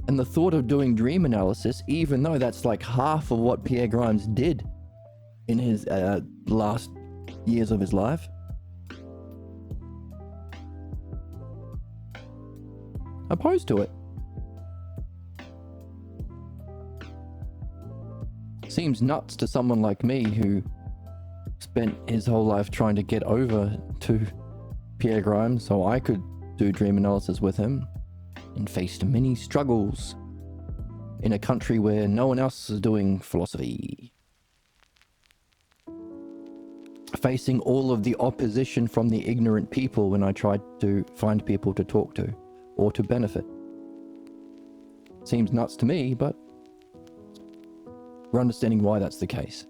And the thought of doing dream analysis, even though that's like half of what Pierre Grimes did in his last years of his life, opposed to it. Seems nuts to someone like me who spent his whole life trying to get over to Pierre Grimes so I could do dream analysis with him, and faced many struggles in a country where no one else is doing philosophy. Facing all of the opposition from the ignorant people when I tried to find people to talk to or to benefit. Seems nuts to me, but we're understanding why that's the case.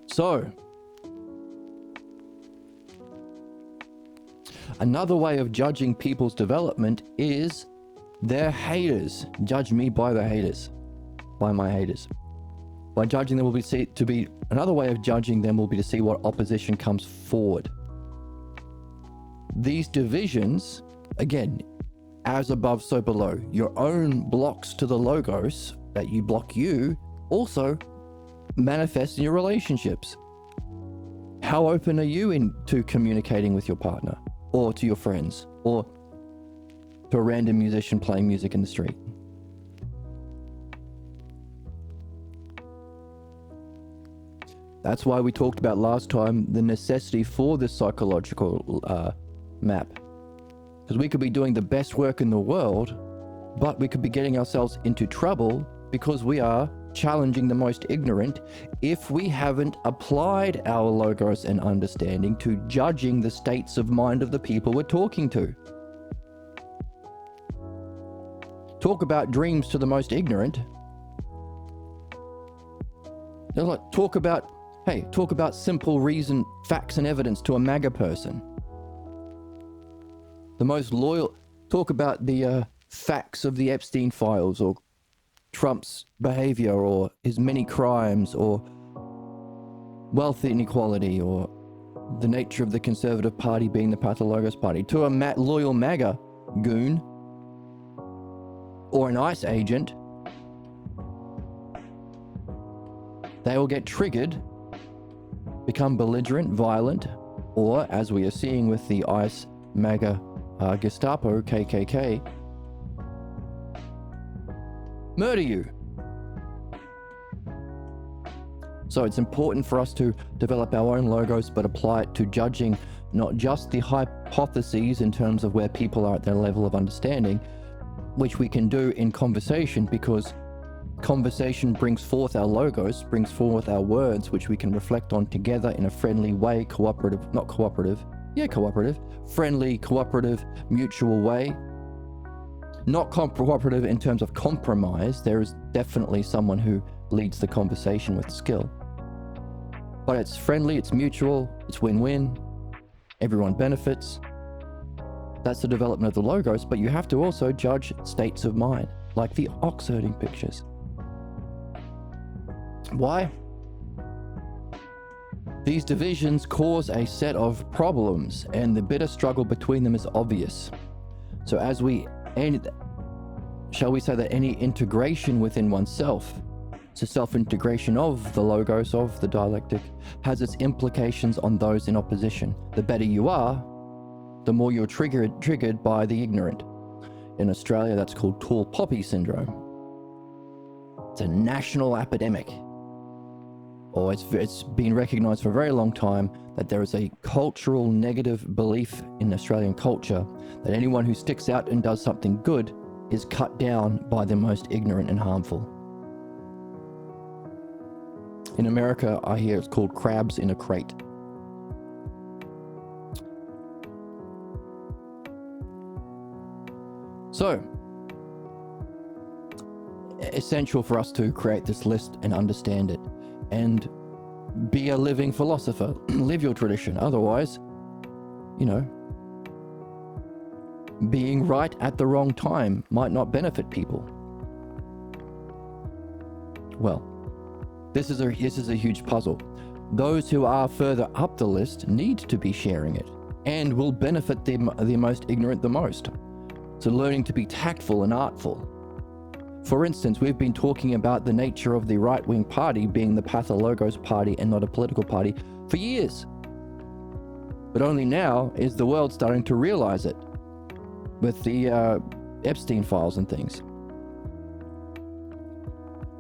So, another way of judging people's development is their haters. Judge me by the haters, by my haters. By judging them will be another way of judging them will be to see what opposition comes forward. These divisions, again, as above, so below. Your own blocks to the logos that you block you also manifest in your relationships. How open are you into communicating with your partner, or to your friends, or to a random musician playing music in the street? That's why we talked about last time the necessity for this psychological map. Because we could be doing the best work in the world, but we could be getting ourselves into trouble because we are challenging the most ignorant if we haven't applied our logos and understanding to judging the states of mind of the people we're talking to. Talk about dreams to the most ignorant. They're like, talk about simple reason, facts and evidence to a MAGA person. The most loyal, talk about the facts of the Epstein files, or Trump's behavior, or his many crimes, or wealth inequality, or the nature of the Conservative Party being the Pathologos Party, to a loyal MAGA goon, or an ICE agent. They will get triggered, become belligerent, violent, or, as we are seeing with the ICE, MAGA, Gestapo, KKK, murder you. So it's important for us to develop our own logos, but apply it to judging not just the hypotheses in terms of where people are at their level of understanding, which we can do in conversation, because conversation brings forth our logos, brings forth our words, which we can reflect on together in a friendly way, friendly, cooperative, mutual way. Not cooperative in terms of compromise. There is definitely someone who leads the conversation with skill. But it's friendly, it's mutual, it's win-win, everyone benefits. That's the development of the logos, but you have to also judge states of mind, like the ox herding pictures. Why? These divisions cause a set of problems, and the bitter struggle between them is obvious. So shall we say that any integration within oneself, so self-integration of the logos, of the dialectic, has its implications on those in opposition. The better you are, the more you're triggered by the ignorant. In Australia, that's called tall poppy syndrome. It's a national epidemic or it's been recognized for a very long time, that there is a cultural negative belief in Australian culture that anyone who sticks out and does something good is cut down by the most ignorant and harmful. In America, I hear it's called crabs in a crate. So, essential for us to create this list and understand it, and be a living philosopher. Live your tradition. Otherwise, you know, being right at the wrong time might not benefit people. Well, this is a huge puzzle. Those who are further up the list need to be sharing it, and will benefit the most ignorant the most. So learning to be tactful and artful. For instance, we've been talking about the nature of the right-wing party being the pathologos party and not a political party for years. But only now is the world starting to realize it with the Epstein files and things.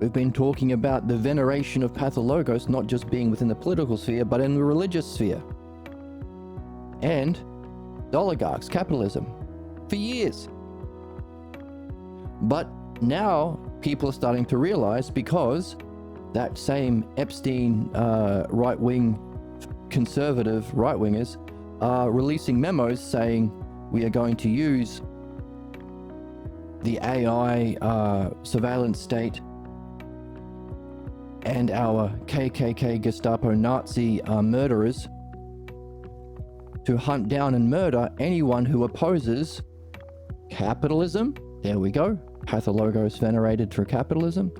We've been talking about the veneration of pathologos not just being within the political sphere, but in the religious sphere. And the oligarchs, capitalism, for years. But now people are starting to realize, because that same Epstein right-wing conservative right-wingers are releasing memos saying we are going to use the AI surveillance state and our KKK Gestapo Nazi murderers to hunt down and murder anyone who opposes capitalism. There we go. Pathologos venerated through capitalism.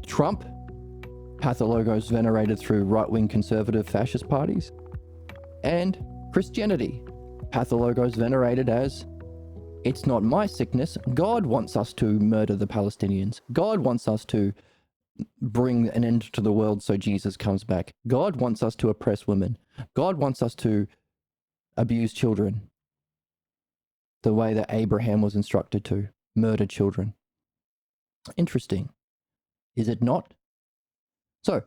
Trump, pathologos venerated through right-wing conservative fascist parties. And Christianity, pathologos venerated as, it's not my sickness. God wants us to murder the Palestinians. God wants us to bring an end to the world so Jesus comes back. God wants us to oppress women. God wants us to abuse children the way that Abraham was instructed to murder children. Interesting, is it not? So,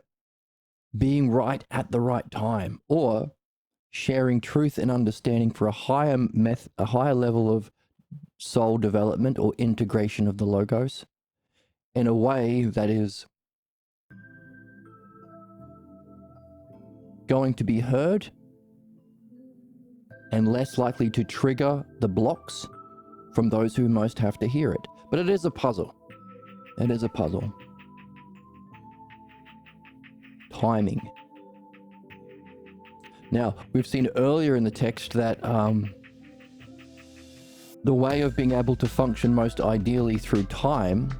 being right at the right time, or sharing truth and understanding for a higher level of soul development or integration of the logos in a way that is going to be heard and less likely to trigger the blocks from those who most have to hear it. But it is a puzzle. It is a puzzle. Timing. Now, we've seen earlier in the text that the way of being able to function most ideally through time,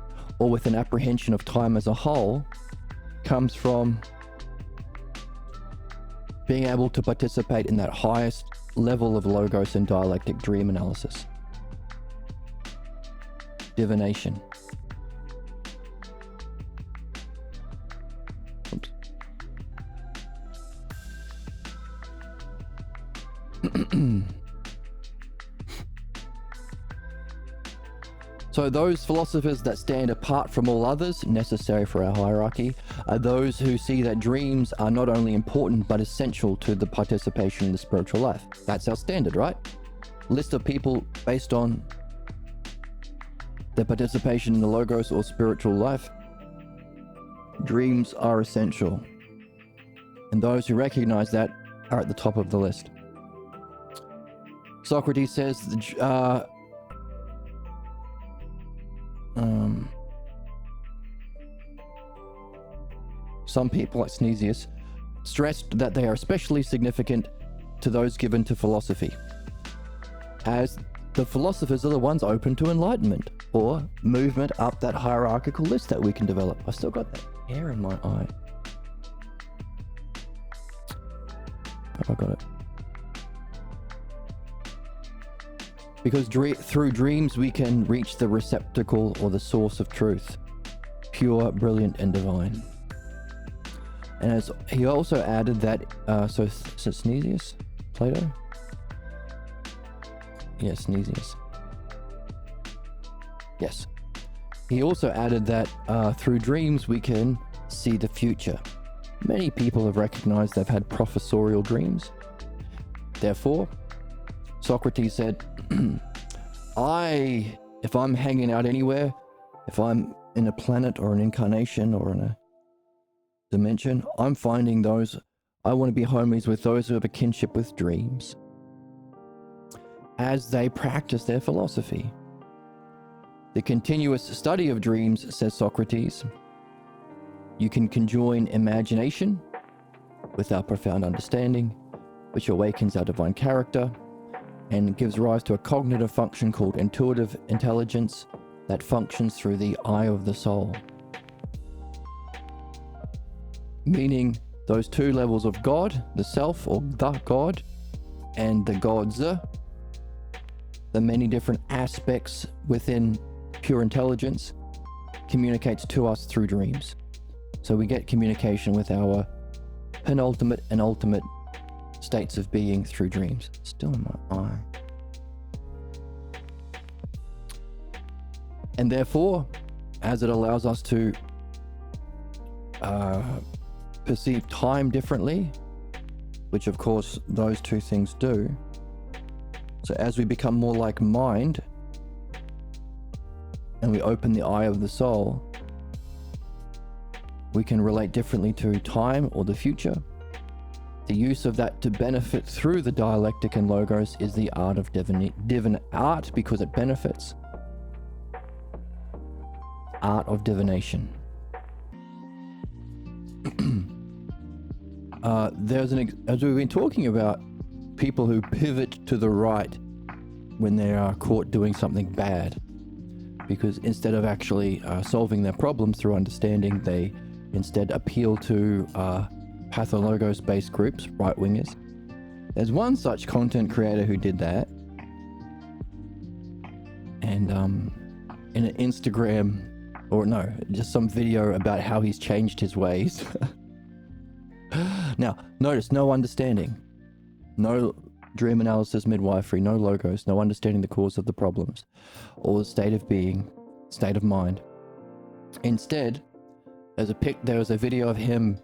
or with an apprehension of time as a whole, comes from being able to participate in that highest level of logos and dialectic dream analysis. Divination. Oops. So those philosophers that stand apart from all others, necessary for our hierarchy, are those who see that dreams are not only important but essential to the participation in the spiritual life. That's our standard, right? List of people based on their participation in the logos or spiritual life. Dreams are essential. And those who recognize that are at the top of the list. Socrates says, some people, like Sneesius, stressed that they are especially significant to those given to philosophy, as the philosophers are the ones open to enlightenment or movement up that hierarchical list that we can develop. I still got that hair in my eye. Have I got it? Because through dreams we can reach the receptacle or the source of truth, pure, brilliant, and divine. And as he also added that, so Sneesius? Plato? Yes, Sneesius. Yes. He also added that through dreams we can see the future. Many people have recognized they've had professorial dreams. Therefore, Socrates said, if I'm hanging out anywhere, if I'm in a planet or an incarnation or in a dimension, I'm finding those, I want to be homies with those who have a kinship with dreams, as they practice their philosophy. The continuous study of dreams, says Socrates, you can conjoin imagination with our profound understanding, which awakens our divine character and gives rise to a cognitive function called intuitive intelligence that functions through the eye of the soul. Meaning those two levels of God, the self or the God, and the gods, the many different aspects within pure intelligence, communicates to us through dreams. So we get communication with our penultimate and ultimate states of being through dreams. Still in my eye. And therefore, as it allows us to perceive time differently, which of course those two things do. So as we become more like mind and we open the eye of the soul, we can relate differently to time or the future. The use of that to benefit through the dialectic and logos is the art of divine art, because it benefits. Art of divination. As we've been talking about, people who pivot to the right when they are caught doing something bad, because instead of actually solving their problems through understanding, they instead appeal to pathologos-based groups, right-wingers. There's one such content creator who did that, and in an Instagram, or no, just some video about how he's changed his ways. Now, notice, no understanding, no dream analysis, midwifery, no logos, no understanding the cause of the problems, or the state of being, state of mind. Instead, there was a video of him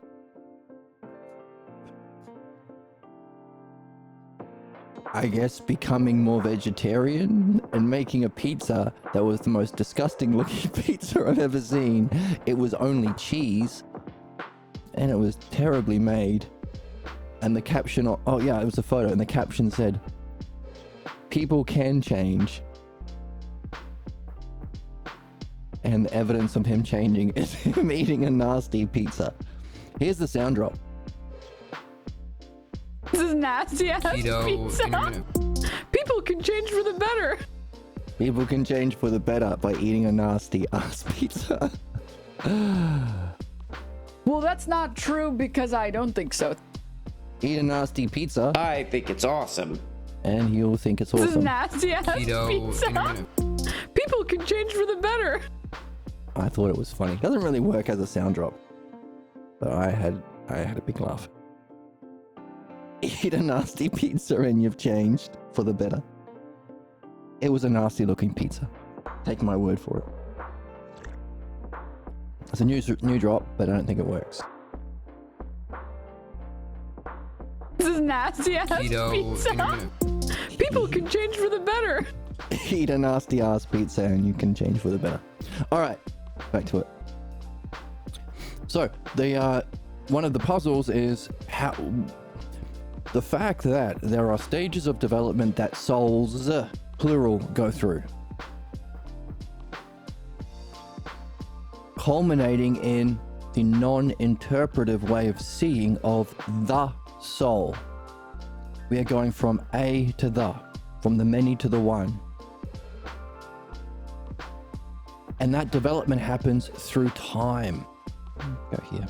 I guess becoming more vegetarian and making a pizza that was the most disgusting looking pizza I've ever seen. It was only cheese and it was terribly made. And the caption, oh yeah, it was a photo, and the caption said, "People can change." And the evidence of him changing is him eating a nasty pizza. Here's the sound drop. This is nasty ass pizza. People can change for the better. People can change for the better by eating a nasty ass pizza. Well, that's not true, because I don't think so. Eat a nasty pizza, I think it's awesome. and you'll think it's This is awesome. nasty ass pizza. People can change for the better. I thought it was funny. It doesn't really work as a sound drop, but I had a big laugh. Eat a nasty pizza and you've changed for the better. It was a nasty looking pizza. Take my word for it. It's a new drop, but I don't think it works. This is nasty ass pizza. People can change for the better. Eat a nasty ass pizza and you can change for the better. All right, back to it. So the one of the puzzles is how the fact that there are stages of development that souls, plural, go through, culminating in the non-interpretive way of seeing of the soul. We are going from A to the, from the many to the one. And that development happens through time. Go here.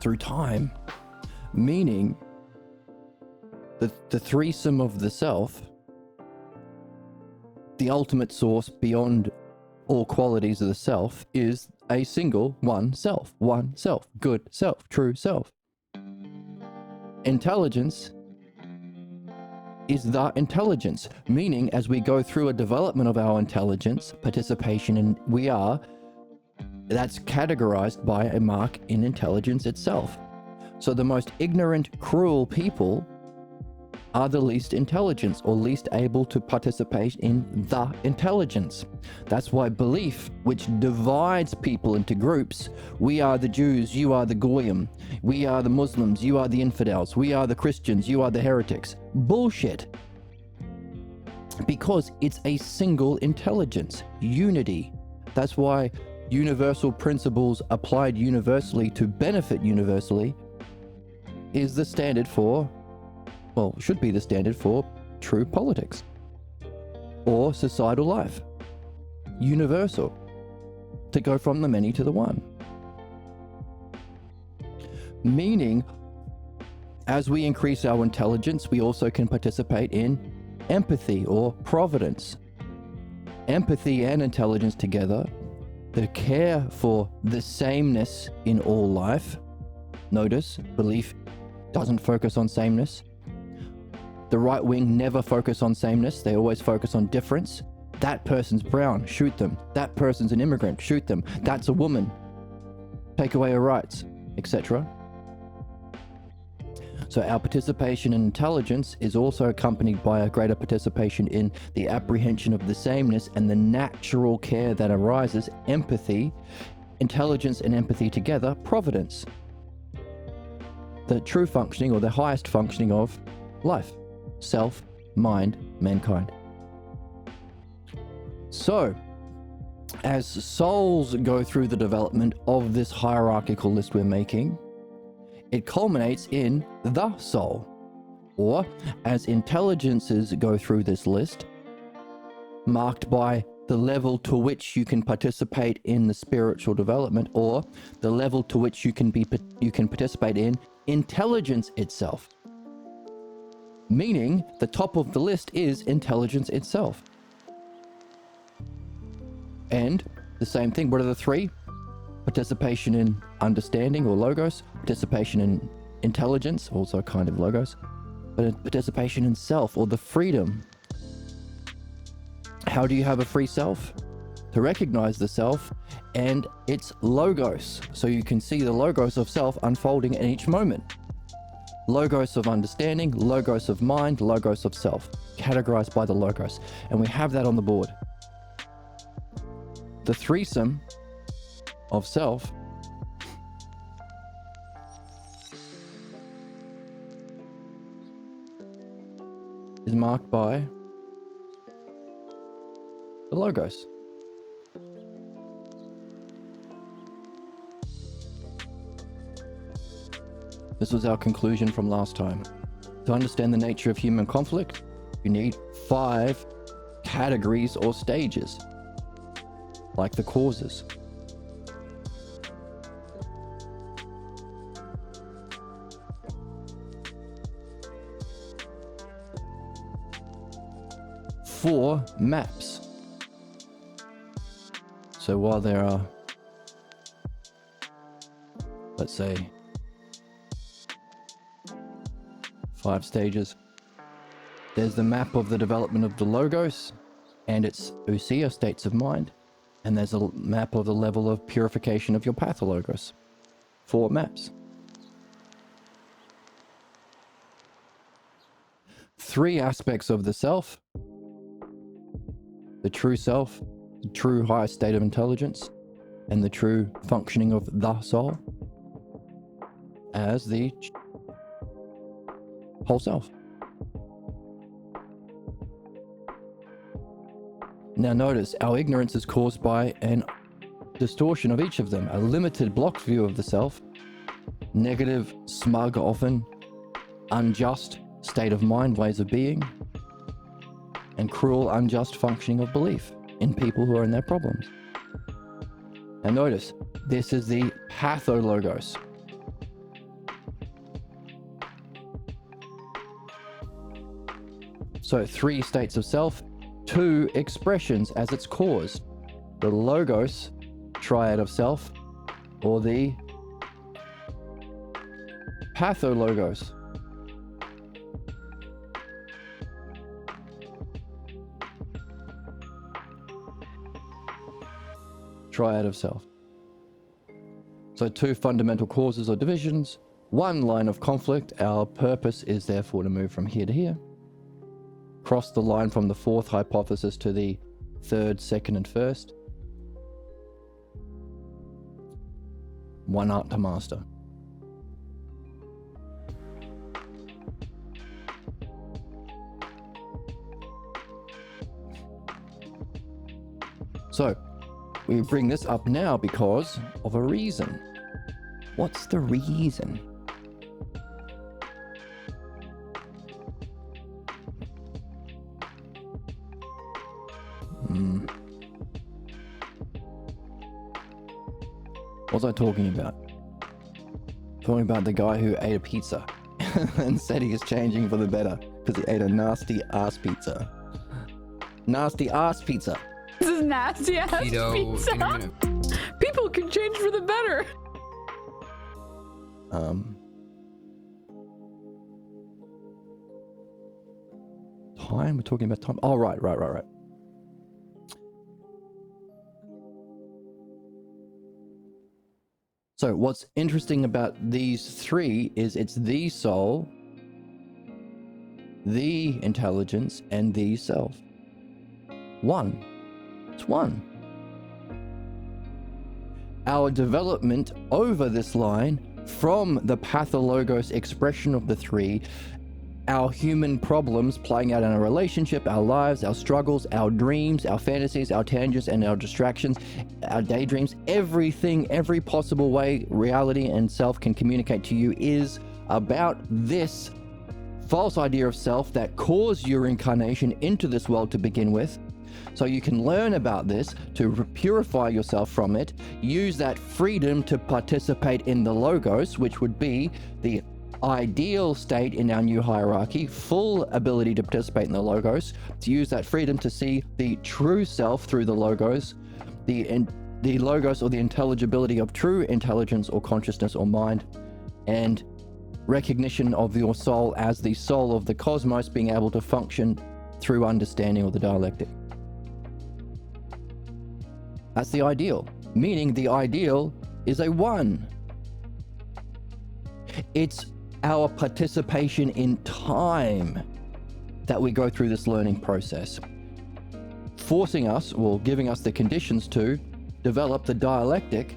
Through time, meaning the threesome of the self, the ultimate source beyond all qualities of the self, is a single one self, good self, true self. Intelligence is the intelligence, meaning as we go through a development of our intelligence, participation in that's categorized by a mark in intelligence itself. So the most ignorant, cruel people are the least intelligent or least able to participate in the intelligence. That's why belief, which divides people into groups, we are the Jews, you are the Goyim, we are the Muslims, you are the infidels, we are the Christians, you are the heretics. Bullshit. Because it's a single intelligence, unity. That's why universal principles applied universally to benefit universally is the standard for, well, should be the standard for true politics or societal life. Universal, to go from the many to the one. Meaning, as we increase our intelligence, we also can participate in empathy or providence. Empathy and intelligence together, the care for the sameness in all life. Notice, belief doesn't focus on sameness. The right wing never focus on sameness, they always focus on difference. That person's brown, shoot them. That person's an immigrant, shoot them. That's a woman, take away her rights, etc. So our participation in intelligence is also accompanied by a greater participation in the apprehension of the sameness and the natural care that arises, empathy, intelligence and empathy together, providence. The true functioning or the highest functioning of life, self, mind, mankind. So, as souls go through the development of this hierarchical list we're making, it culminates in the soul. Or, as intelligences go through this list, marked by the level to which you can participate in the spiritual development, or the level to which you can participate in intelligence itself. Meaning, the top of the list is intelligence itself. And the same thing, what are the three? Participation in understanding or logos, participation in intelligence, also kind of logos, but participation in self or the freedom. How do you have a free self? To recognize the self and its logos, so you can see the logos of self unfolding at each moment. Logos of understanding, logos of mind, logos of self, categorized by the logos. And we have that on the board. The threesome of self is marked by the logos. This was our conclusion from last time. To understand the nature of human conflict, you need 5 categories or stages, like the causes. Four maps. So while there are, let's say, 5 stages, there's the map of the development of the logos and its ousia, states of mind, and there's a map of the level of purification of your pathologos. 4 maps. 3 aspects of the self: the true self, the true highest state of intelligence, and the true functioning of the soul as the whole self. Now notice, our ignorance is caused by an distortion of each of them, a limited blocked view of the self, negative, smug, often unjust state of mind, ways of being, and cruel, unjust functioning of belief in people who are in their problems. Now notice, this is the pathologos. So 3 states of self, 2 expressions as its cause: the logos, triad of self, or the pathologos. Triad of self. So 2 fundamental causes or divisions, one line of conflict. Our purpose is therefore to move from here to here. Cross the line from the fourth hypothesis to the third, second, and first. One art to master. So, we bring this up now because of a reason. What's the reason? What was I talking about? Talking about the guy who ate a pizza and said he is changing for the better because he ate a nasty ass pizza. Nasty ass pizza. This is nasty ass pizza. People can change for the better. Time? We're talking about time. Oh, right. So what's interesting about these three is it's the soul, the intelligence, and the self. One. It's one. Our development over this line from the pathologos expression of the three, our human problems playing out in our relationship, our lives, our struggles, our dreams, our fantasies, our tangents, and our distractions, our daydreams, everything, every possible way reality and self can communicate to you is about this false idea of self that caused your incarnation into this world to begin with. So you can learn about this to purify yourself from it, use that freedom to participate in the logos, which would be the ideal state in our new hierarchy, full ability to participate in the logos, to use that freedom to see the true self through the logos, the logos or the intelligibility of true intelligence or consciousness or mind, and recognition of your soul as the soul of the cosmos being able to function through understanding of the dialectic. That's the ideal, meaning the ideal is a one. It's our participation in time that we go through this learning process, forcing us, or giving us the conditions to develop the dialectic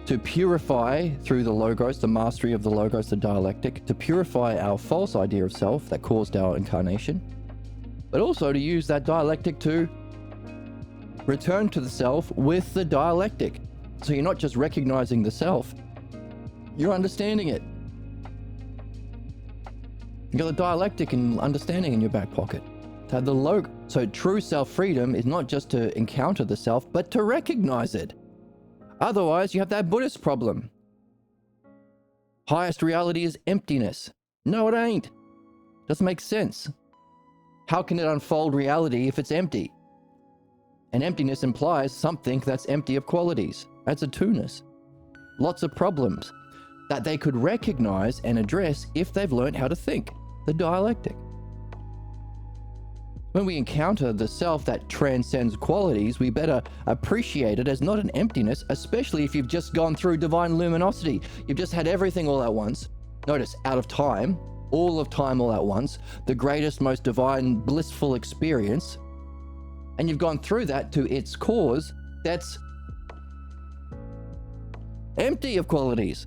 to purify through the logos, the mastery of the logos, the dialectic, to purify our false idea of self that caused our incarnation, but also to use that dialectic to return to the self with the dialectic. So you're not just recognizing the self, you're understanding it. You got the dialectic and understanding in your back pocket. So true self-freedom is not just to encounter the self, but to recognize it. Otherwise, you have that Buddhist problem. Highest reality is emptiness. No, it ain't. Doesn't make sense. How can it unfold reality if it's empty? And emptiness implies something that's empty of qualities. That's a two-ness. Lots of problems that they could recognize and address if they've learned how to think, the dialectic. When we encounter the self that transcends qualities, we better appreciate it as not an emptiness, especially if you've just gone through divine luminosity. You've just had everything all at once. Notice, out of time, all of time all at once, the greatest, most divine, blissful experience. And you've gone through that to its cause that's empty of qualities.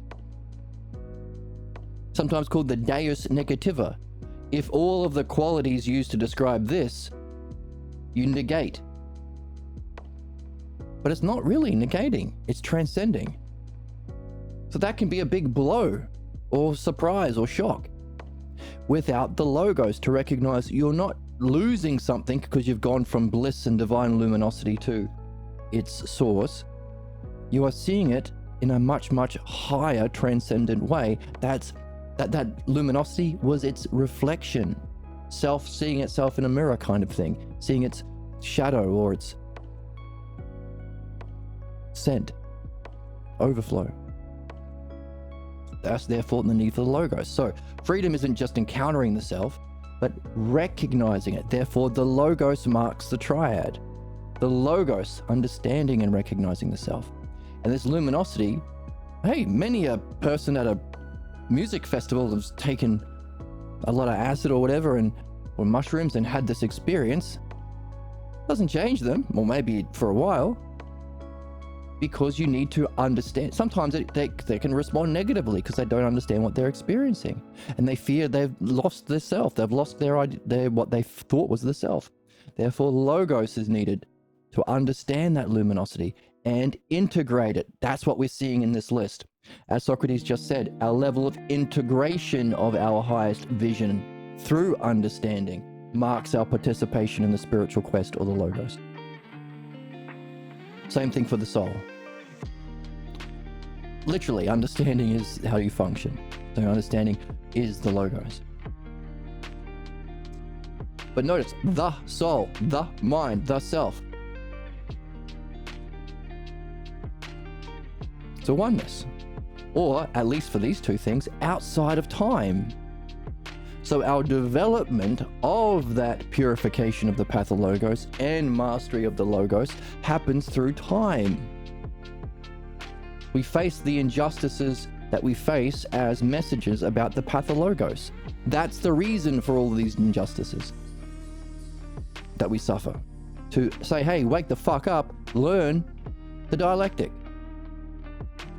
Sometimes called the deus negativa. If all of the qualities used to describe this, you negate. But it's not really negating, it's transcending. So that can be a big blow, or surprise, or shock. Without the logos to recognize you're not losing something because you've gone from bliss and divine luminosity to its source, you are seeing it in a much, much higher transcendent way. That luminosity was its reflection, self seeing itself in a mirror kind of thing, seeing its shadow or its scent, overflow. That's therefore the need for the logos. So freedom isn't just encountering the self, but recognizing it. Therefore, the logos marks the triad. The logos, understanding and recognizing the self. And this luminosity Hey, many a person at a music festival has taken a lot of acid or whatever or mushrooms and had this experience. Doesn't change them, or maybe for a while, because you need to understand. Sometimes they can respond negatively because they don't understand what they're experiencing, and they fear they've lost their self. They've lost their what they thought was the self. Therefore, logos is needed to understand that luminosity and integrate it. That's what we're seeing in this list. As Socrates just said, our level of integration of our highest vision through understanding marks our participation in the spiritual quest or the logos. Same thing for the soul. Literally, understanding is how you function. So understanding is the logos. But notice, the soul, the mind, the self. It's a oneness. Or, at least for these two things, outside of time. So our development of that purification of the pathologos and mastery of the logos happens through time. We face the injustices that we face as messages about the pathologos. That's the reason for all of these injustices that we suffer. To say, hey, wake the fuck up, learn the dialectic.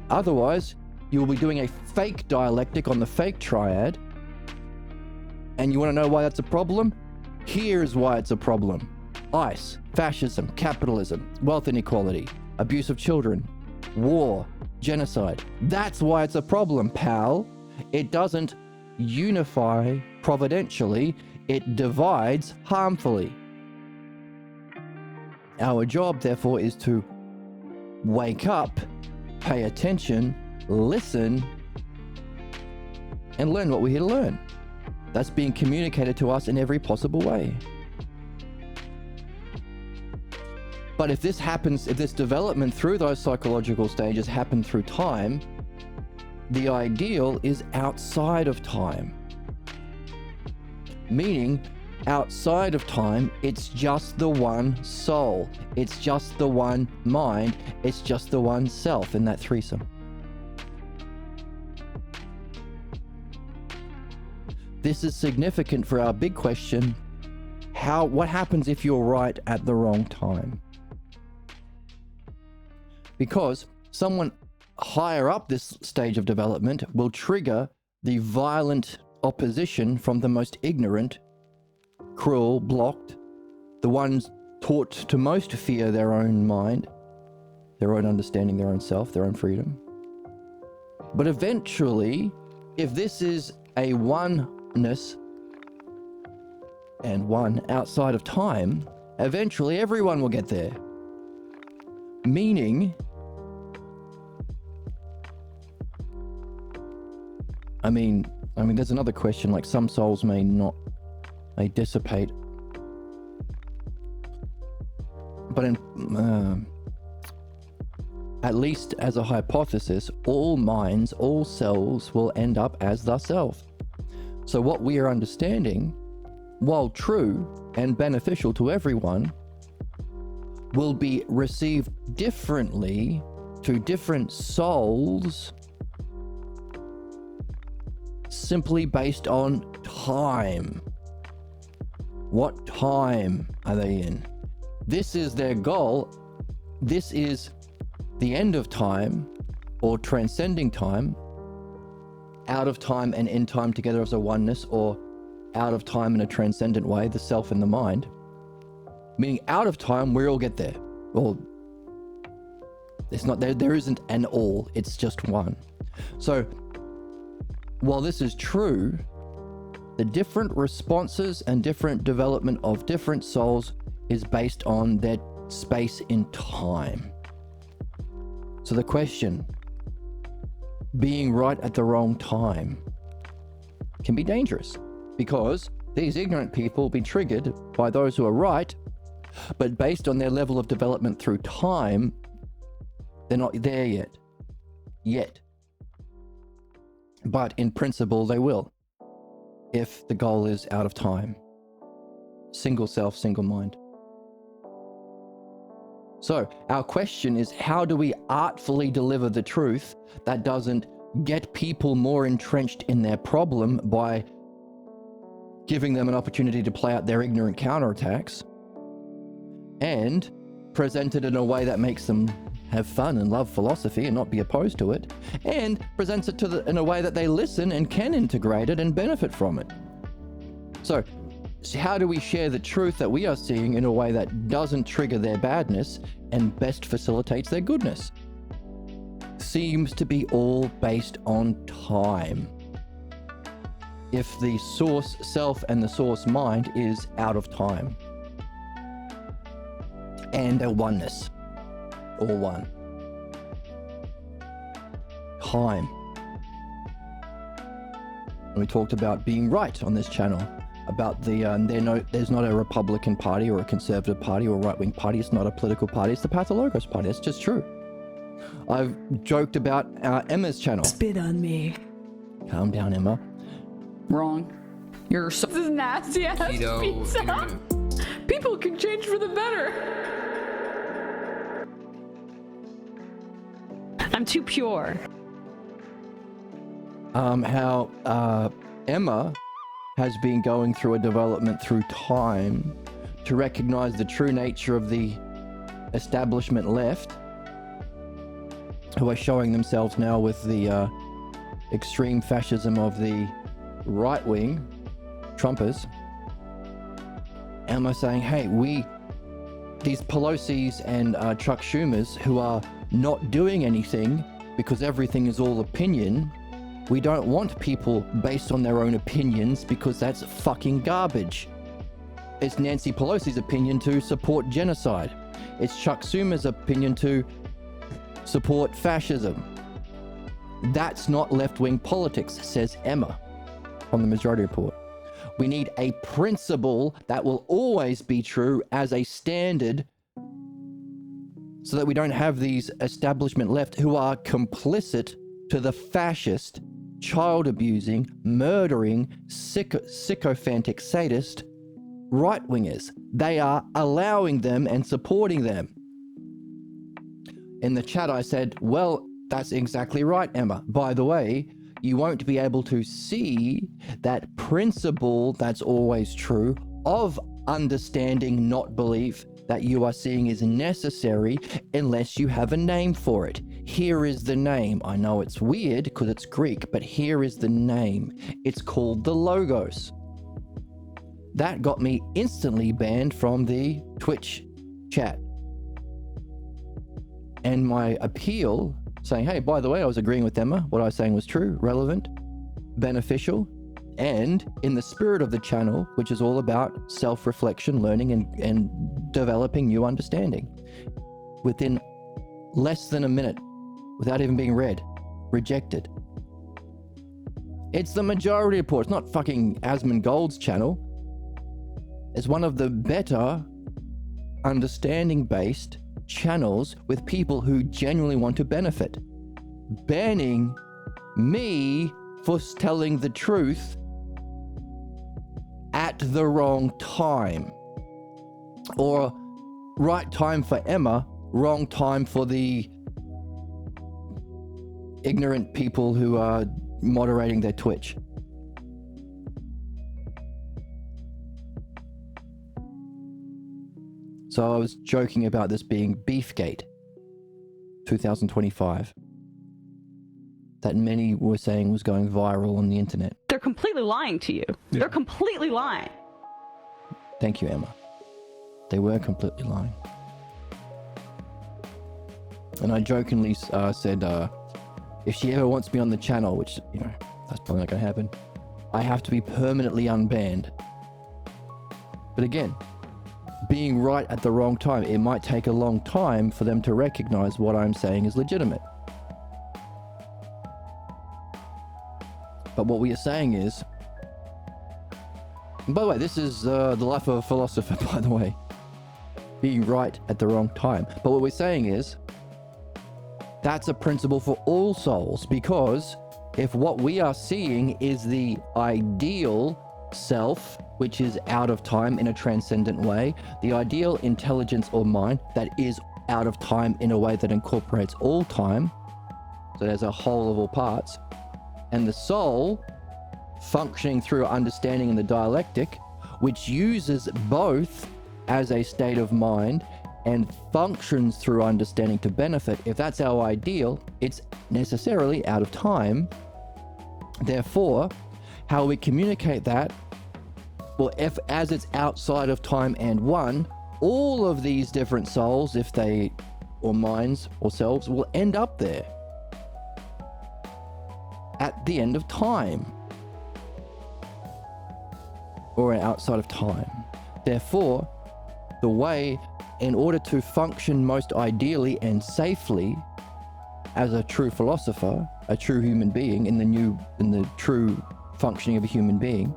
Otherwise, you'll be doing a fake dialectic on the fake triad. And you want to know why that's a problem? Here's why it's a problem. ICE, fascism, capitalism, wealth inequality, abuse of children, war, genocide. That's why it's a problem, pal. It doesn't unify providentially, it divides harmfully. Our job, therefore, is to wake up, pay attention, listen, and learn what we're here to learn. That's being communicated to us in every possible way. But if this happens, if this development through those psychological stages happen through time, the ideal is outside of time. Meaning, outside of time, it's just the one soul. It's just the one mind. It's just the one self in that threesome. This is significant for our big question, what happens if you're right at the wrong time? Because someone higher up this stage of development will trigger the violent opposition from the most ignorant, cruel, blocked, the ones taught to most fear their own mind, their own understanding, their own self, their own freedom. But eventually, if this is a oneness and one outside of time, eventually everyone will get there. Meaning, I mean, there's another question, like some souls may dissipate. But at least as a hypothesis, all minds, all selves will end up as the self. So what we are understanding, while true and beneficial to everyone, will be received differently to different souls simply based on time. What time are they in? This is their goal. This is the end of time, or transcending time, out of time and in time together as a oneness, or out of time in a transcendent way, the self and the mind. Meaning out of time, we all get there. Well, it's not there isn't an all, it's just one. So while this is true, the different responses and different development of different souls is based on their space in time. So the question, being right at the wrong time, can be dangerous, because these ignorant people will be triggered by those who are right, but based on their level of development through time, they're not there yet. But in principle, they will, if the goal is out of time. Single self, single mind. So our question is, how do we artfully deliver the truth that doesn't get people more entrenched in their problem by giving them an opportunity to play out their ignorant counterattacks, and present it in a way that makes them have fun and love philosophy and not be opposed to it, and presents it in a way that they listen and can integrate it and benefit from it. So how do we share the truth that we are seeing in a way that doesn't trigger their badness and best facilitates their goodness? Seems to be all based on time. If the source self and the source mind is out of time and a oneness, or one. Time. And we talked about being right on this channel, about there's not a Republican Party or a Conservative Party or a right-wing party. It's not a political party. It's the Pathologos Party. It's just true. I've joked about Emma's channel. Spit on me. Calm down, Emma. Wrong. You're so. This is nasty ass pizza. People can change for the better. I'm too pure. How Emma has been going through a development through time to recognize the true nature of the establishment left, who are showing themselves now with the extreme fascism of the right wing Trumpers. Emma saying, hey, these Pelosi's and Chuck Schumer's who are not doing anything because everything is all opinion. We don't want people based on their own opinions because that's fucking garbage. It's Nancy Pelosi's opinion to support genocide. It's Chuck Schumer's opinion to support fascism. That's not left-wing politics, says Emma on the Majority Report. We need a principle that will always be true as a standard so that we don't have these establishment left who are complicit to the fascist, child-abusing, murdering, sycophantic sadist right-wingers. They are allowing them and supporting them. In the chat I said, well, that's exactly right, Emma. By the way, you won't be able to see that principle that's always true of understanding, not belief, that you are seeing is necessary unless you have a name for it. Here is the name. I know it's weird because it's Greek, but here is the name. It's called the Logos. That got me instantly banned from the Twitch chat. And my appeal saying, hey, by the way, I was agreeing with Emma. What I was saying was true, relevant, beneficial, and in the spirit of the channel, which is all about self-reflection, learning, and developing new understanding. Within less than a minute, without even being read, rejected. It's the Majority Report. It's not fucking Asmongold's channel. It's one of the better understanding-based channels with people who genuinely want to benefit. Banning me for telling the truth at the wrong time. Or right time for Emma, wrong time for the ignorant people who are moderating their Twitch. So I was joking about this being Beefgate 2025 that many were saying was going viral on the internet. They're completely lying to you. Yeah. They're completely lying. Thank you, Emma. They were completely lying. And I jokingly said, if she ever wants me on the channel, which, you know, that's probably not going to happen, I have to be permanently unbanned. But again, being right at the wrong time, it might take a long time for them to recognize what I'm saying is legitimate. But what we are saying is, and by the way, this is the life of a philosopher, by the way, being right at the wrong time. But what we're saying is, that's a principle for all souls, because if what we are seeing is the ideal self, which is out of time in a transcendent way, the ideal intelligence or mind that is out of time in a way that incorporates all time. So there's a whole of all parts. And the soul functioning through understanding in the dialectic, which uses both as a state of mind and functions through understanding to benefit. If that's our ideal, it's necessarily out of time. Therefore, how we communicate that, well, if as it's outside of time and one, all of these different souls, if they, or minds or selves, will end up there at the end of time or outside of time. Therefore, the way, in order to function most ideally and safely as a true philosopher, a true human being in the true functioning of a human being,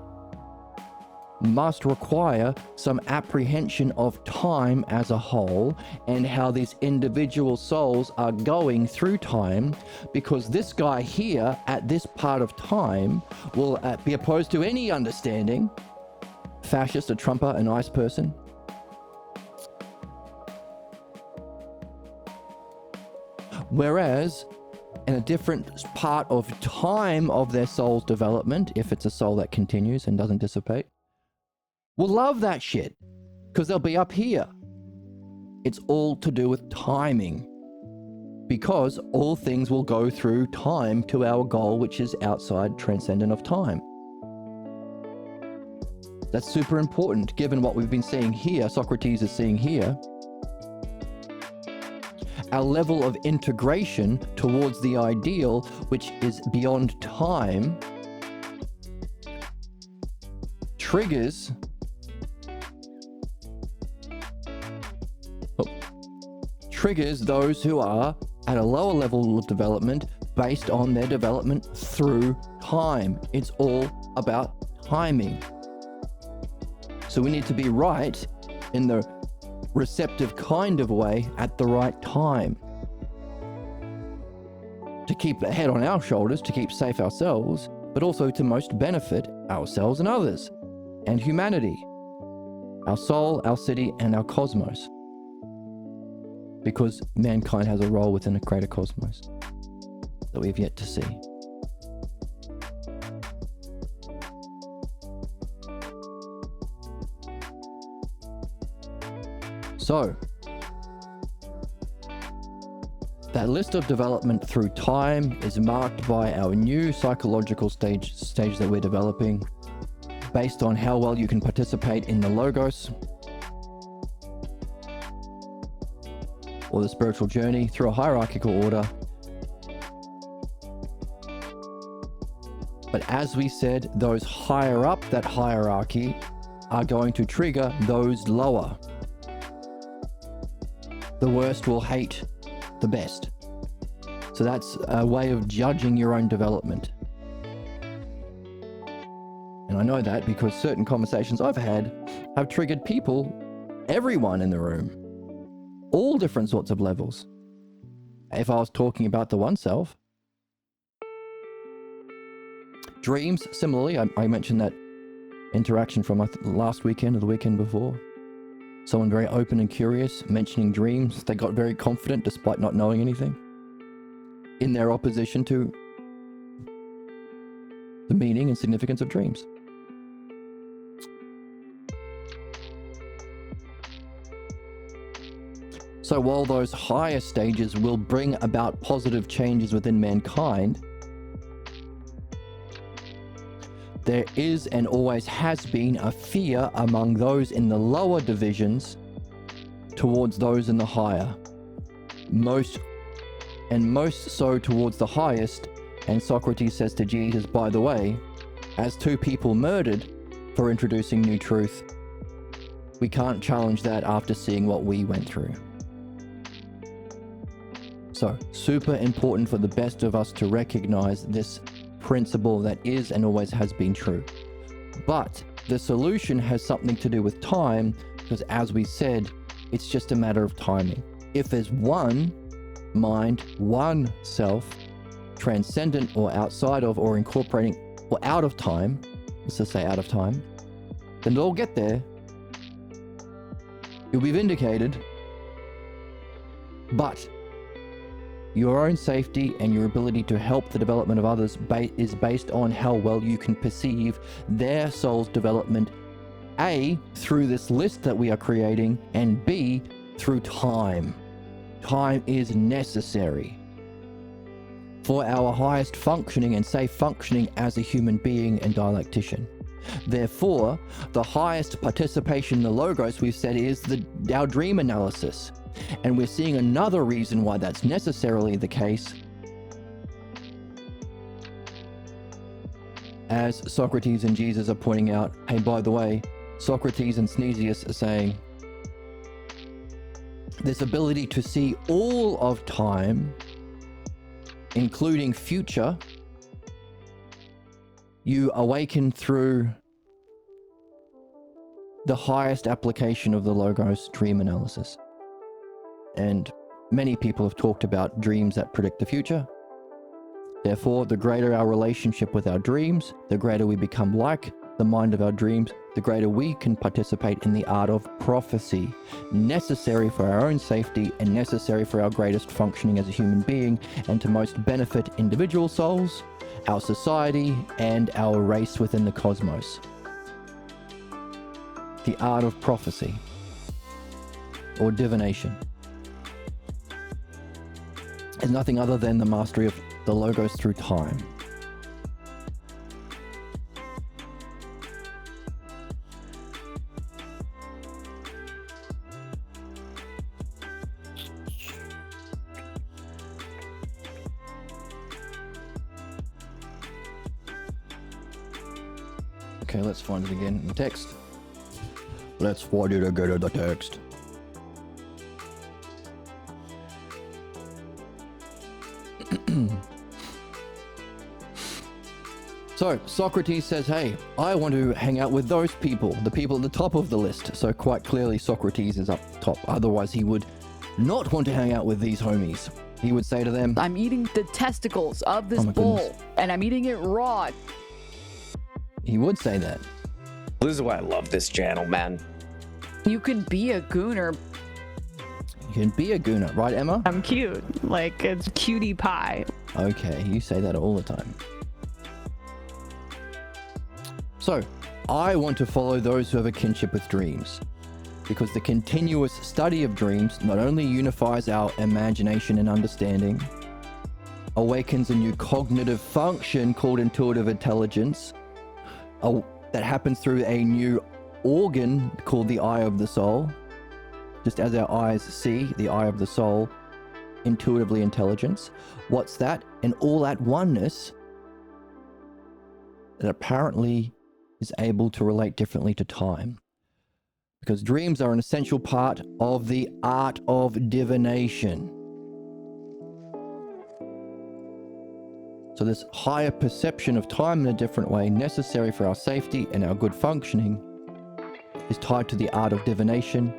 must require some apprehension of time as a whole and how these individual souls are going through time, because this guy here at this part of time will be opposed to any understanding. Fascist, a Trumper, a nice person. Whereas in a different part of time of their soul's development, if it's a soul that continues and doesn't dissipate, will love that shit because they'll be up here. It's all to do with timing, because all things will go through time to our goal, which is outside, transcendent of time. That's super important given what we've been seeing here, Socrates is seeing here. Our level of integration towards the ideal, which is beyond time, triggers those who are at a lower level of development based on their development through time. It's all about timing. So we need to be right in the receptive kind of way at the right time to keep a head on our shoulders, to keep safe ourselves, but also to most benefit ourselves and others and humanity, our soul, our city, and our cosmos, because mankind has a role within a greater cosmos that we've yet to see. So, that list of development through time is marked by our new psychological stage that we're developing, based on how well you can participate in the logos or the spiritual journey through a hierarchical order. But as we said, those higher up that hierarchy are going to trigger those lower. The worst will hate the best. So that's a way of judging your own development. And I know that because certain conversations I've had have triggered people, everyone in the room, all different sorts of levels. If I was talking about the one self. Dreams, similarly, I mentioned that interaction from last weekend or the weekend before. Someone very open and curious, mentioning dreams. They got very confident despite not knowing anything in their opposition to the meaning and significance of dreams. So while those higher stages will bring about positive changes within mankind, there is and always has been a fear among those in the lower divisions towards those in the higher. Most so towards the highest. And Socrates says to Jesus, by the way, as two people murdered for introducing new truth, we can't challenge that after seeing what we went through. So, super important for the best of us to recognize this principle that is and always has been true. But the solution has something to do with time, because as we said, it's just a matter of timing. If there's one mind, one self, transcendent or outside of or incorporating or out of time, let's just say out of time, then they'll get there. You'll be vindicated. But your own safety and your ability to help the development of others is based on how well you can perceive their soul's development, A, through this list that we are creating, and B, through time. Time is necessary for our highest functioning and safe functioning as a human being and dialectician. Therefore, the highest participation in the logos we've said is our dream analysis. And we're seeing another reason why that's necessarily the case, as Socrates and Jesus are pointing out. Hey, by the way, Socrates and Sneasius are saying this ability to see all of time, including future, you awaken through the highest application of the logos dream analysis. And many people have talked about dreams that predict the future. Therefore, the greater our relationship with our dreams, the greater we become like the mind of our dreams, the greater we can participate in the art of prophecy, necessary for our own safety and necessary for our greatest functioning as a human being, and to most benefit individual souls, our society, and our race within the cosmos. The art of prophecy, or divination, is nothing other than the mastery of the logos through time. Okay, let's find it again in the text. Let's find it again in the text. So Socrates says, hey, I want to hang out with those people, the people at the top of the list. So quite clearly Socrates is up top. Otherwise he would not want to hang out with these homies. He would say to them, I'm eating the testicles of this bull, and I'm eating it raw. He would say that. This is why I love this channel, man. You can be a gooner. You can be a gooner, right, Emma? I'm cute. Like, it's cutie pie. Okay, you say that all the time. So, I want to follow those who have a kinship with dreams, because the continuous study of dreams not only unifies our imagination and understanding, awakens a new cognitive function called intuitive intelligence, that happens through a new organ called the eye of the soul. Just as our eyes see, the eye of the soul, intuitively intelligence. What's that? And all that oneness that apparently is able to relate differently to time. Because dreams are an essential part of the art of divination. So this higher perception of time in a different way, necessary for our safety and our good functioning, is tied to the art of divination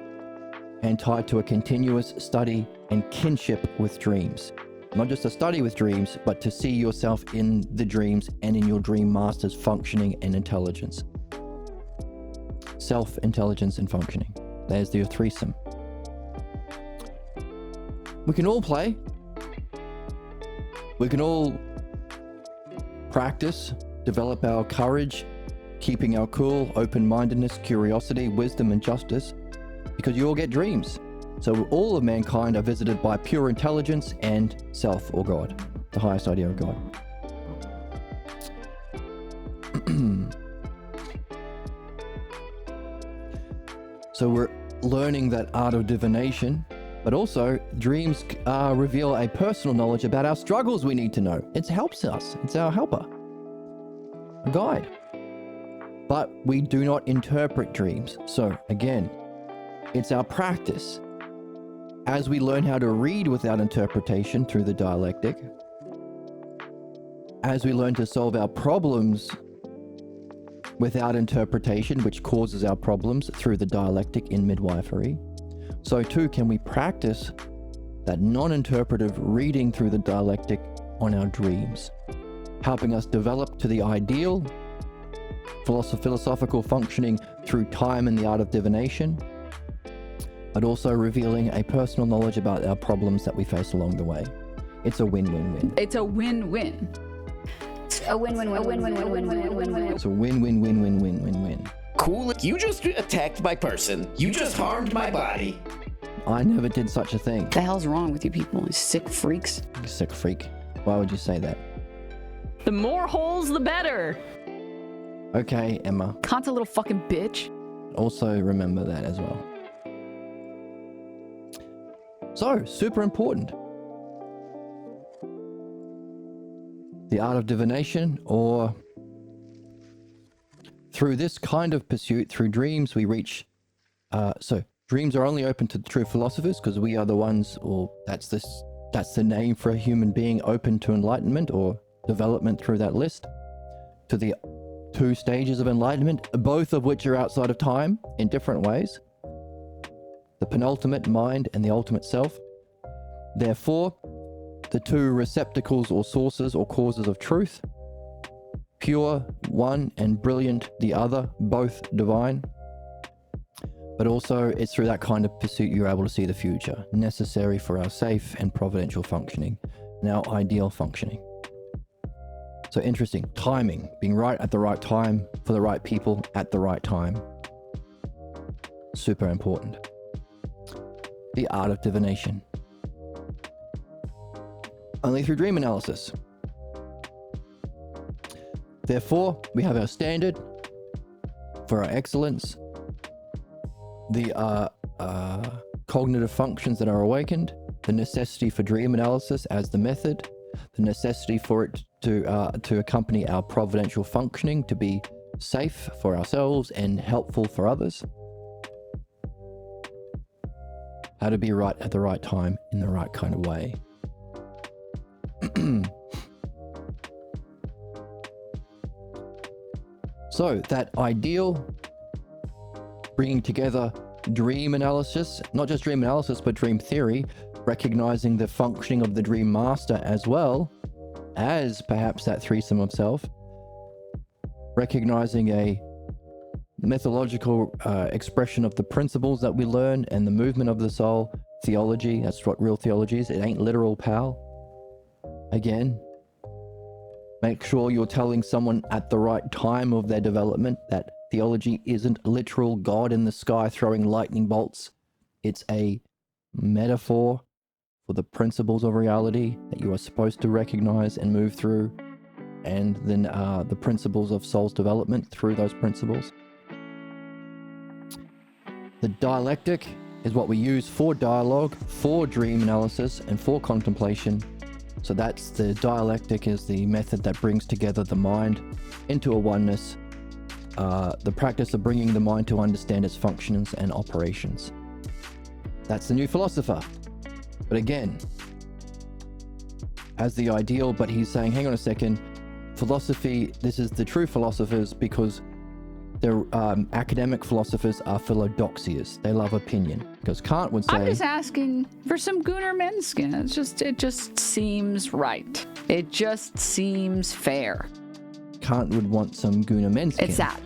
and tied to a continuous study and kinship with dreams. Not just a study with dreams, but to see yourself in the dreams and in your dream master's functioning and intelligence. Self-intelligence and functioning. There's your threesome. We can all play. We can all practice, develop our courage, keeping our cool, open-mindedness, curiosity, wisdom, and justice, because you all get dreams. So all of mankind are visited by pure intelligence and self, or God, the highest idea of God. So we're learning that art of divination, but also dreams reveal a personal knowledge about our struggles we need to know. It helps us. It's our helper, a guide. But we do not interpret dreams. So again, it's our practice. As we learn how to read without interpretation through the dialectic, as we learn to solve our problems without interpretation, which causes our problems through the dialectic in midwifery, so too can we practice that non-interpretive reading through the dialectic on our dreams, helping us develop to the ideal philosophical functioning through time and the art of divination, but also revealing a personal knowledge about our problems that we face along the way. It's a win-win-win. It's a win-win. A win-win-win-win-win-win-win-win-win. It's a win-win-win-win-win-win-win. Cool. You just attacked my person. You just harmed my body. I never did such a thing. What the hell's wrong with you people? You sick freaks. You sick freak. Why would you say that? The more holes, the better. Okay, Emma. Cunt a little fucking bitch. Also remember that as well. So, super important. The art of divination, or through this kind of pursuit, through dreams, we reach. So, dreams are only open to the true philosophers because we are the ones, or that's the name for a human being open to enlightenment or development through that list. To the 2 stages of enlightenment, both of which are outside of time in different ways. The penultimate mind and the ultimate self. Therefore, the 2 receptacles or sources or causes of truth. Pure, one, and brilliant, the other, both divine. But also, it's through that kind of pursuit you're able to see the future, necessary for our safe and providential functioning, and our ideal functioning. So interesting. Timing. Being right at the right time for the right people at the right time. Super important. The art of divination. Only through dream analysis. Therefore, we have our standard for our excellence, the cognitive functions that are awakened, the necessity for dream analysis as the method, the necessity for it to accompany our providential functioning, to be safe for ourselves and helpful for others. How to be right at the right time in the right kind of way. So that ideal, bringing together dream analysis, not just dream analysis, but dream theory, recognizing the functioning of the dream master as well as perhaps that threesome of self, recognizing a methodological expression of the principles that we learn and the movement of the soul, theology. That's what real theology is. It ain't literal, pal. Again, make sure you're telling someone at the right time of their development that theology isn't literal God in the sky throwing lightning bolts. It's a metaphor for the principles of reality that you are supposed to recognize and move through, and then the principles of soul's development through those principles. The dialectic is what we use for dialogue, for dream analysis, and for contemplation. So that's the dialectic, is the method that brings together the mind into a oneness, the practice of bringing the mind to understand its functions and operations. That's the new philosopher. But again, as the ideal, but he's saying, hang on a second, philosophy, this is the true philosophers because the academic philosophers are philodoxias. They love opinion. Because Kant would say... I'm just asking for some Gunnar Menskin. It just seems right. It just seems fair. Kant would want some Gunnar Menskin. It's sad.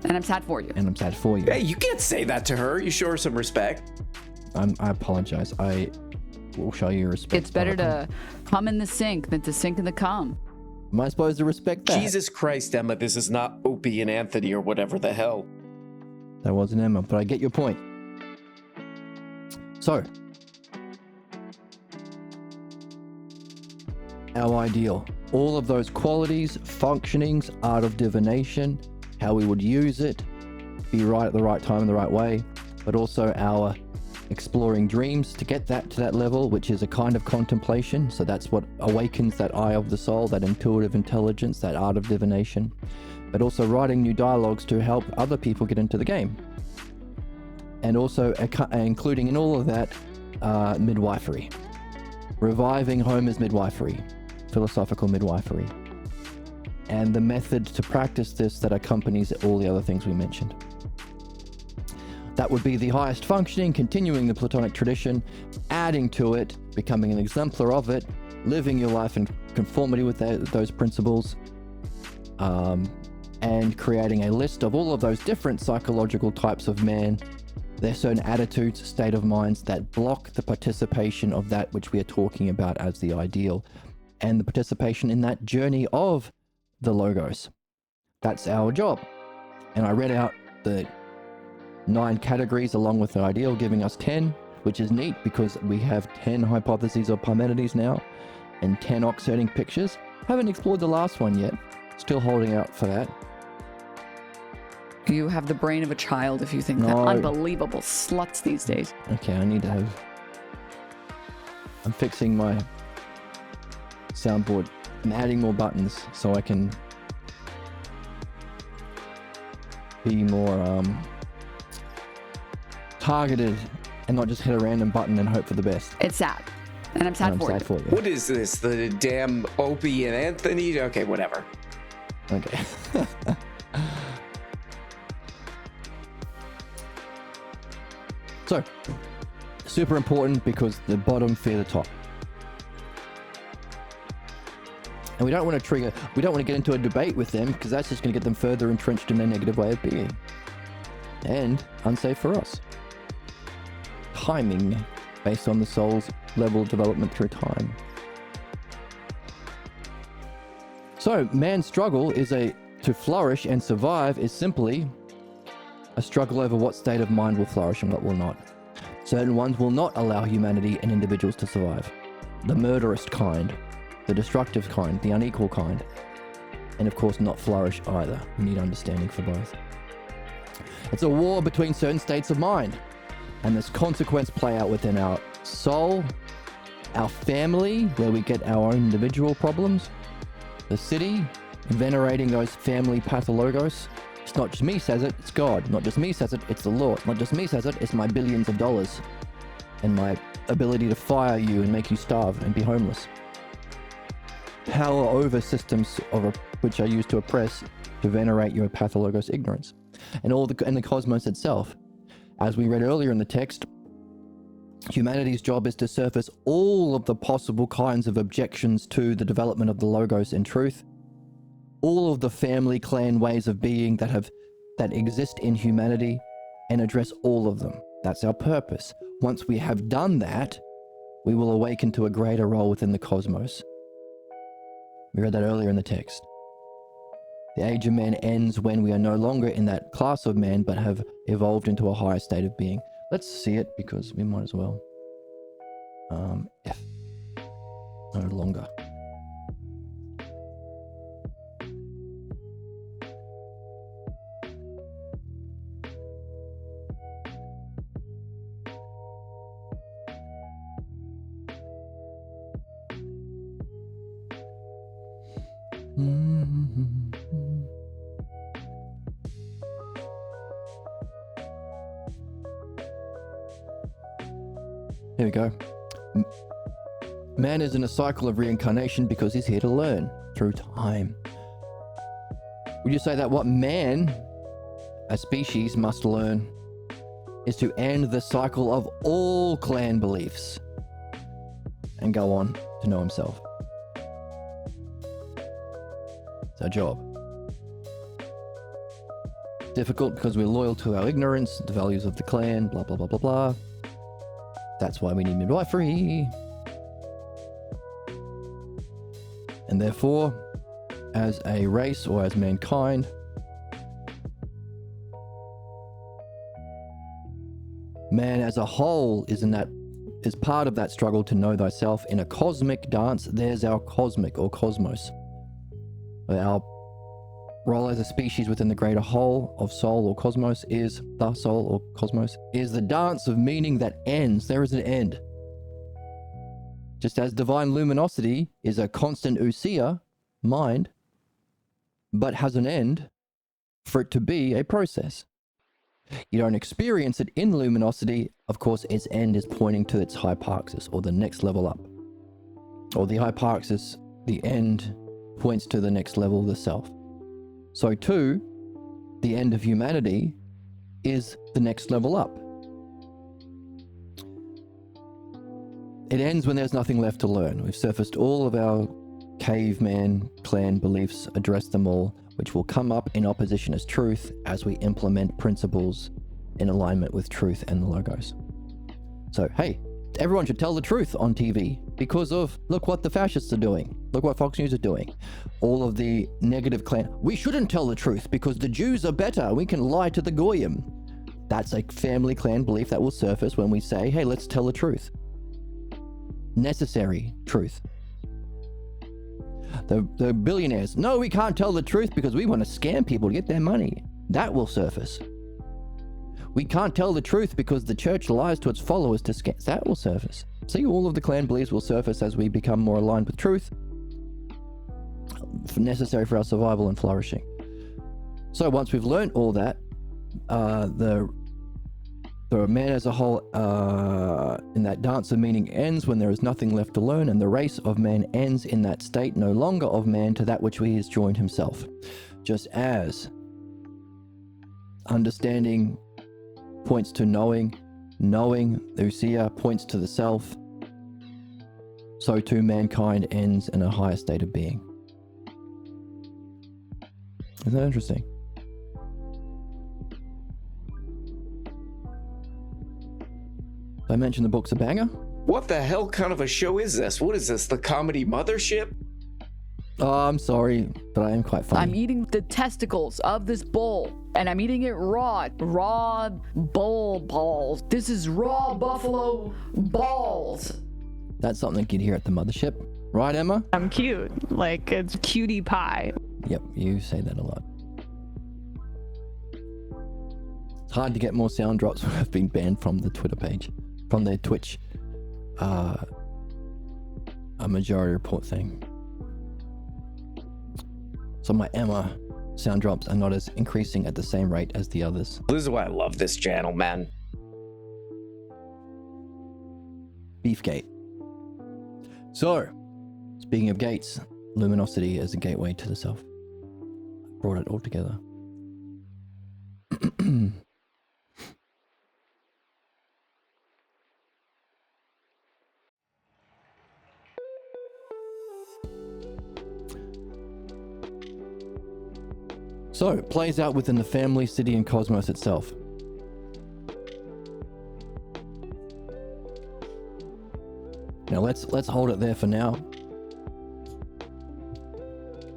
And I'm sad for you. And I'm sad for you. Hey, you can't say that to her. You show her some respect. I apologize. I will show you respect. It's better to come in the sink than to sink in the cum. Am I supposed to respect that? Jesus Christ, Emma, this is not Opie and Anthony or whatever the hell. That wasn't Emma, but I get your point. So, our ideal. All of those qualities, functionings, art of divination, how we would use it, be right at the right time in the right way, but also our exploring dreams to get that to that level, which is a kind of contemplation. So that's what awakens that eye of the soul, that intuitive intelligence, that art of divination, but also writing new dialogues to help other people get into the game. And also including in all of that midwifery, reviving home as midwifery, philosophical midwifery, and the method to practice this that accompanies all the other things we mentioned. That would be the highest functioning, continuing the Platonic tradition, adding to it, becoming an exemplar of it, living your life in conformity with those principles, and creating a list of all of those different psychological types of man There are certain attitudes, state of minds that block the participation of that which we are talking about as the ideal, and the participation in that journey of the Logos. That's our job. And I read out the 9 categories along with the ideal, giving us 10, which is neat because we have 10 hypotheses of Parmenides now and 10 oxiding pictures. Haven't explored the last one yet. Still holding out for that. You have the brain of a child if you think that. Unbelievable sluts these days. Okay, I need to have... I'm fixing my soundboard. I'm adding more buttons so I can be more targeted and not just hit a random button and hope for the best. It's sad. And I'm sad for it. For you. What is this? The damn Opie and Anthony? Okay, whatever. Okay. So, super important because the bottom fear the top. And we don't want to get into a debate with them because that's just going to get them further entrenched in their negative way of being. And unsafe for us. Timing based on the soul's level of development through time. So, man's struggle to flourish and survive is simply a struggle over what state of mind will flourish and what will not. Certain ones will not allow humanity and individuals to survive. The murderous kind, the destructive kind, the unequal kind, and of course not flourish either. We need understanding for both. It's a war between certain states of mind, and this consequence play out within our soul, our family, where we get our own individual problems, the city, venerating those family pathologos. It's not just me says it, it's God. Not just me says it, it's the Lord. Not just me says it, it's my billions of dollars and my ability to fire you and make you starve and be homeless. Power over systems which are used to oppress, to venerate your pathologos ignorance. And the cosmos itself. As we read earlier in the text, humanity's job is to surface all of the possible kinds of objections to the development of the Logos in truth, all of the family clan ways of being that exist in humanity, and address all of them. That's our purpose. Once we have done that, we will awaken to a greater role within the cosmos. We read that earlier in the text. The age of man ends when we are no longer in that class of man, but have evolved into a higher state of being. Let's see it because we might as well. If no longer. Here we go. Man is in a cycle of reincarnation because he's here to learn through time. Would you say that what man, a species, must learn is to end the cycle of all clan beliefs and go on to know himself? It's our job. Difficult because we're loyal to our ignorance, the values of the clan, blah, blah, blah, blah, blah. That's why we need midwifery. And therefore, as a race or as mankind, man as a whole is part of that struggle to know thyself in a cosmic dance. There's our cosmic or cosmos. Our role as a species within the greater whole of soul or cosmos is the soul or cosmos is the dance of meaning that ends. There is an end. Just as divine luminosity is a constant ousia, mind, but has an end for it to be a process. You don't experience it in luminosity. Of course, its end is pointing to its hyparxis or the next level up. Or the hyparxis, the end, points to the next level of the self. So too, the end of humanity is the next level up. It ends when there's nothing left to learn. We've surfaced all of our caveman clan beliefs, addressed them all, which will come up in opposition as truth as we implement principles in alignment with truth and the logos. So, hey, everyone should tell the truth on TV because of, look what the fascists are doing. Look what Fox News are doing. All of the negative clan. We shouldn't tell the truth because the Jews are better. We can lie to the Goyim. That's a family clan belief that will surface when we say, hey, let's tell the truth. Necessary truth. The billionaires, no, we can't tell the truth because we want to scam people to get their money. That will surface. We can't tell the truth because the church lies to its followers to scam. That will surface. See, all of the clan beliefs will surface as we become more aligned with truth, necessary for our survival and flourishing. So once we've learned all that, the man as a whole in that dance of meaning ends when there is nothing left to learn, and the race of man ends in that state no longer of man to that which he has joined himself. Just as understanding points to knowing, the Usia points to the self, so too mankind ends in a higher state of being. Isn't that interesting? I mentioned the book's a banger. What the hell kind of a show is this? What is this, the comedy mothership? Oh, I'm sorry, but I am quite funny. I'm eating the testicles of this bull, and I'm eating it raw bull balls. This is raw buffalo balls. That's something you'd hear at the mothership. Right, Emma? I'm cute. Like, it's cutie pie. Yep, you say that a lot. It's hard to get more sound drops when I've been banned from the Twitter page, from their Twitch, a majority report thing. So my Emma sound drops are not as increasing at the same rate as the others. This is why I love this channel, man. Beefgate. So, speaking of gates, luminosity is a gateway to the self. Brought it all together. So, it plays out within the family, city, and cosmos itself. Now let's hold it there for now.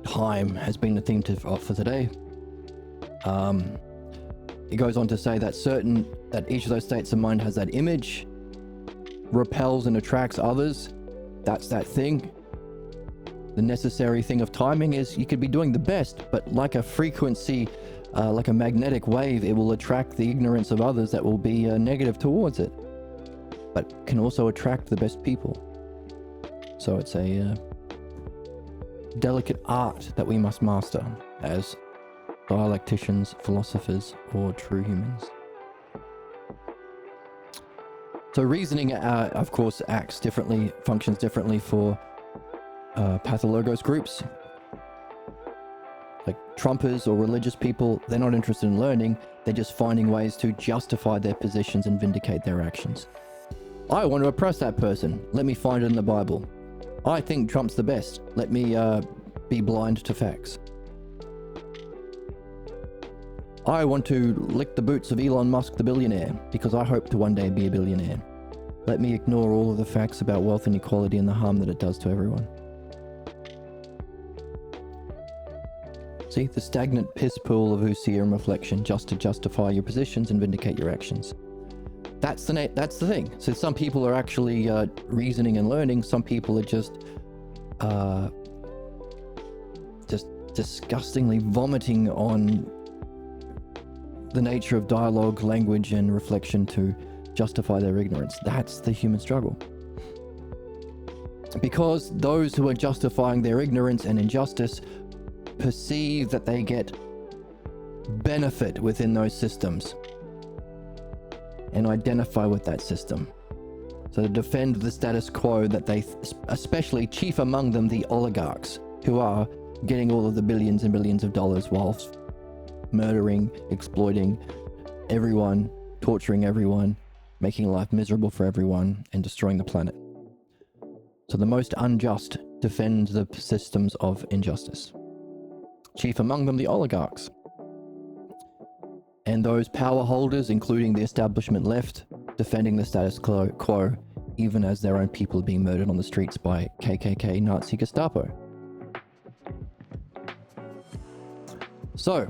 Time has been the theme for today. It goes on to say that each of those states of mind has that image, repels and attracts others. That's that thing. The necessary thing of timing is you could be doing the best, but like a frequency, like a magnetic wave, it will attract the ignorance of others that will be negative towards it, but can also attract the best people. So it's a delicate art that we must master as dialecticians, philosophers, or true humans. So reasoning, of course, acts differently, functions differently for pathologos groups. Like Trumpers or religious people, they're not interested in learning, they're just finding ways to justify their positions and vindicate their actions. I want to oppress that person, let me find it in the Bible. I think Trump's the best, let me be blind to facts. I want to lick the boots of Elon Musk the billionaire because I hope to one day be a billionaire. Let me ignore all of the facts about wealth inequality and the harm that it does to everyone. See, the stagnant piss pool of ousia and reflection just to justify your positions and vindicate your actions. That's the thing. So some people are actually reasoning and learning. Some people are just disgustingly vomiting on the nature of dialogue, language, and reflection to justify their ignorance. That's the human struggle. Because those who are justifying their ignorance and injustice perceive that they get benefit within those systems and identify with that system. So to defend the status quo that they, especially chief among them, the oligarchs, who are getting all of the billions and billions of dollars whilst murdering, exploiting everyone, torturing everyone, making life miserable for everyone, and destroying the planet. So the most unjust defend the systems of injustice. Chief among them, the oligarchs. And those power holders, including the establishment left, defending the status quo, even as their own people are being murdered on the streets by KKK, Nazi, Gestapo. So,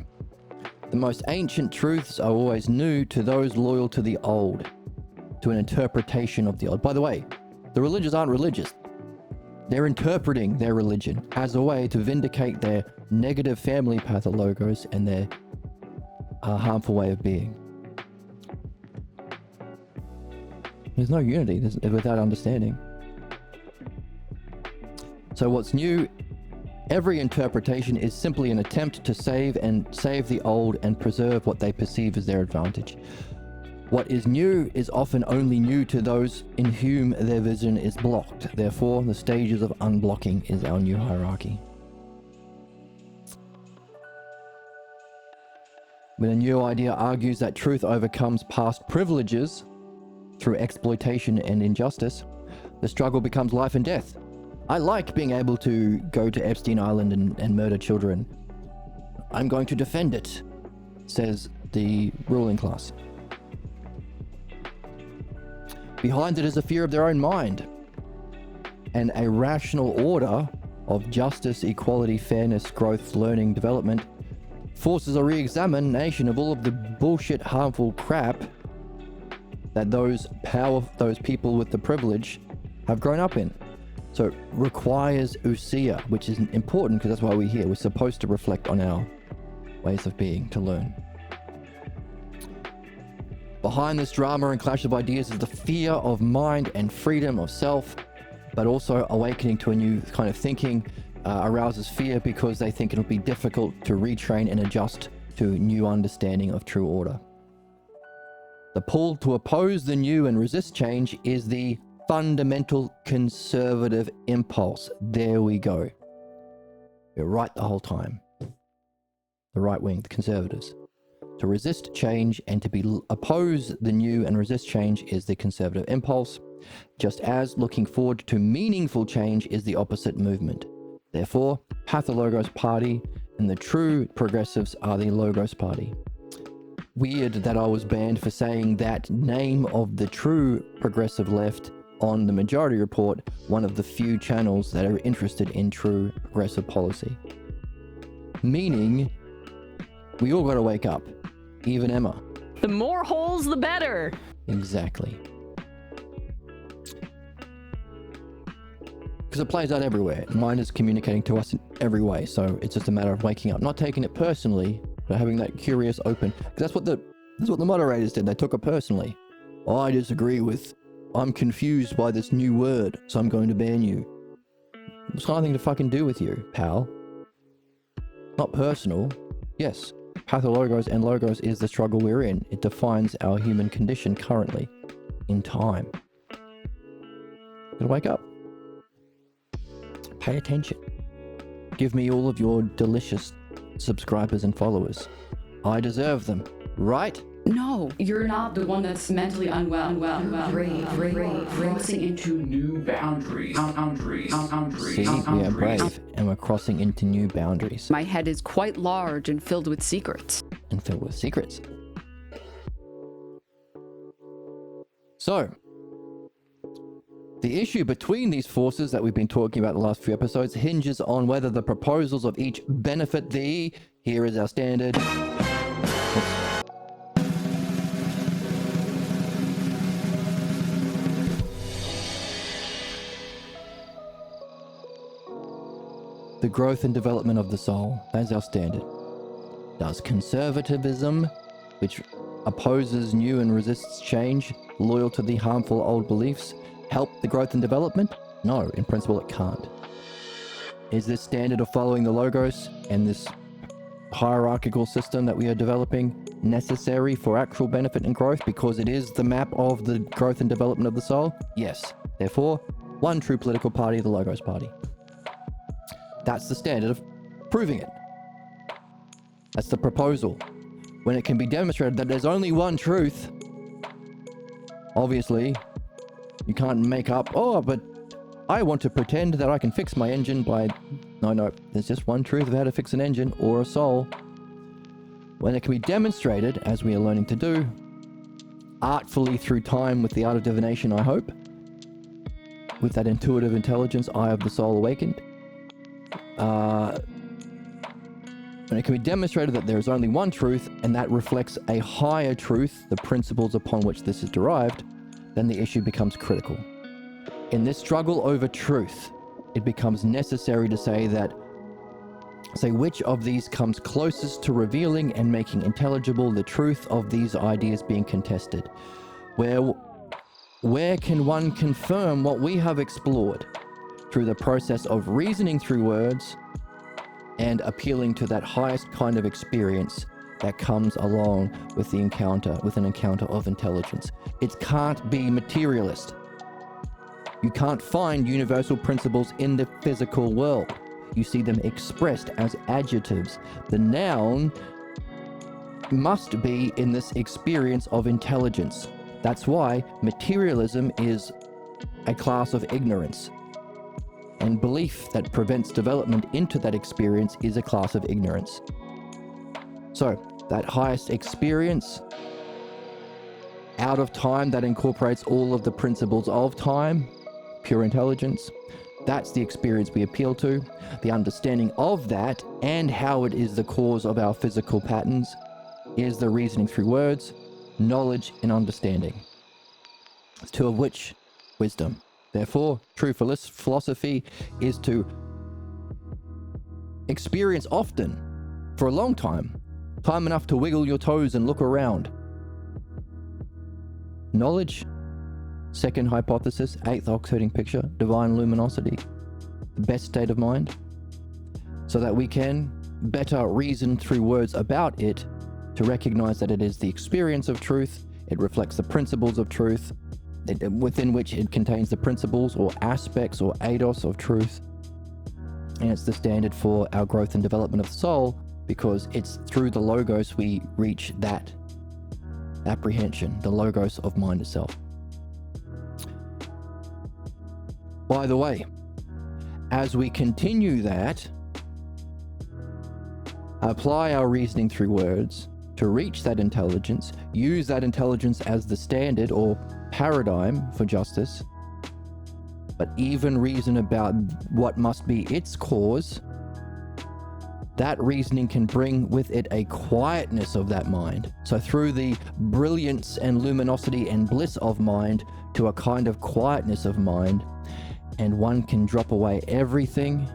the most ancient truths are always new to those loyal to the old, to an interpretation of the old. By the way, the religious aren't religious. They're interpreting their religion as a way to vindicate their negative family pathologos and their harmful way of being. There's no unity without understanding. So what's new? Every interpretation is simply an attempt to save the old and preserve what they perceive as their advantage. What is new is often only new to those in whom their vision is blocked. Therefore, the stages of unblocking is our new hierarchy. When a new idea argues that truth overcomes past privileges through exploitation and injustice, the struggle becomes life and death. I like being able to go to Epstein Island and murder children. I'm going to defend it, says the ruling class. Behind it is a fear of their own mind, and a rational order of justice, equality, fairness, growth, learning, development forces a re-examination of all of the bullshit, harmful crap that those people with the privilege have grown up in. So it requires ousia, which is important because that's why we're here. We're supposed to reflect on our ways of being, to learn. Behind this drama and clash of ideas is the fear of mind and freedom of self, but also awakening to a new kind of thinking arouses fear because they think it'll be difficult to retrain and adjust to new understanding of true order. The pull to oppose the new and resist change is the fundamental conservative impulse. There we go. You're right the whole time. The right wing, the conservatives. To resist change and to oppose the new and resist change is the conservative impulse, just as looking forward to meaningful change is the opposite movement. Therefore, Pathologos Party and the true progressives are the Logos Party. Weird that I was banned for saying that name of the true progressive left on the Majority Report, one of the few channels that are interested in true progressive policy. Meaning, we all gotta wake up. Even Emma. The more holes, the better. Exactly. Because it plays out everywhere. Mind is communicating to us in every way, so it's just a matter of waking up, not taking it personally, but having that curious open. Because that's what the moderators did. They took it personally. I disagree with. I'm confused by this new word, so I'm going to ban you. It's got nothing to fucking do with you, pal. Not personal. Yes, pathologos and logos is the struggle we're in. It defines our human condition currently, in time. Gotta wake up. Pay attention. Give me all of your delicious subscribers and followers. I deserve them, right? No, you're not the one that's mentally unwell. Crossing into new boundaries. See, we are brave, and we're crossing into new boundaries. My head is quite large and filled with secrets. So, the issue between these forces that we've been talking about the last few episodes hinges on whether the proposals of each benefit thee. Here is our standard. The growth and development of the soul. That's our standard. Does conservatism, which opposes new and resists change, loyal to the harmful old beliefs, help the growth and development? No, in principle it can't. Is this standard of following the logos and this hierarchical system that we are developing necessary for actual benefit and growth because it is the map of the growth and development of the soul? Yes. Therefore, one true political party, the Logos Party. That's the standard of proving it. That's the proposal. When it can be demonstrated that there's only one truth, obviously, you can't make up, oh, but I want to pretend that I can fix my engine by... No, there's just one truth of how to fix an engine or a soul. when it can be demonstrated, as we are learning to do, artfully through time with the Art of Divination, I hope, with that intuitive intelligence, eye of the soul awakened, when it can be demonstrated that there is only one truth, and that reflects a higher truth, the principles upon which this is derived, then the issue becomes critical. In this struggle over truth, it becomes necessary to say which of these comes closest to revealing and making intelligible the truth of these ideas being contested. Where can one confirm what we have explored through the process of reasoning through words and appealing to that highest kind of experience that comes along with an encounter of intelligence? It can't be materialist. You can't find universal principles in the physical world. You see them expressed as adjectives. The noun must be in this experience of intelligence. That's why materialism is a class of ignorance. And belief that prevents development into that experience is a class of ignorance. So, that highest experience out of time that incorporates all of the principles of time, pure intelligence, that's the experience we appeal to. The understanding of that and how it is the cause of our physical patterns is the reasoning through words, knowledge, and understanding. Two of which, wisdom. Therefore, true philosophy is to experience often, for a long time enough to wiggle your toes and look around. Knowledge, second hypothesis, eighth oxiding picture, divine luminosity, the best state of mind, so that we can better reason through words about it to recognize that it is the experience of truth, it reflects the principles of truth, within which it contains the principles or aspects or eidos of truth, and it's the standard for our growth and development of the soul, because it's through the logos we reach that apprehension, the logos of mind itself. By the way, as we continue that, apply our reasoning through words to reach that intelligence, use that intelligence as the standard or paradigm for justice, but even reason about what must be its cause, that reasoning can bring with it a quietness of that mind. So through the brilliance and luminosity and bliss of mind to a kind of quietness of mind, and one can drop away everything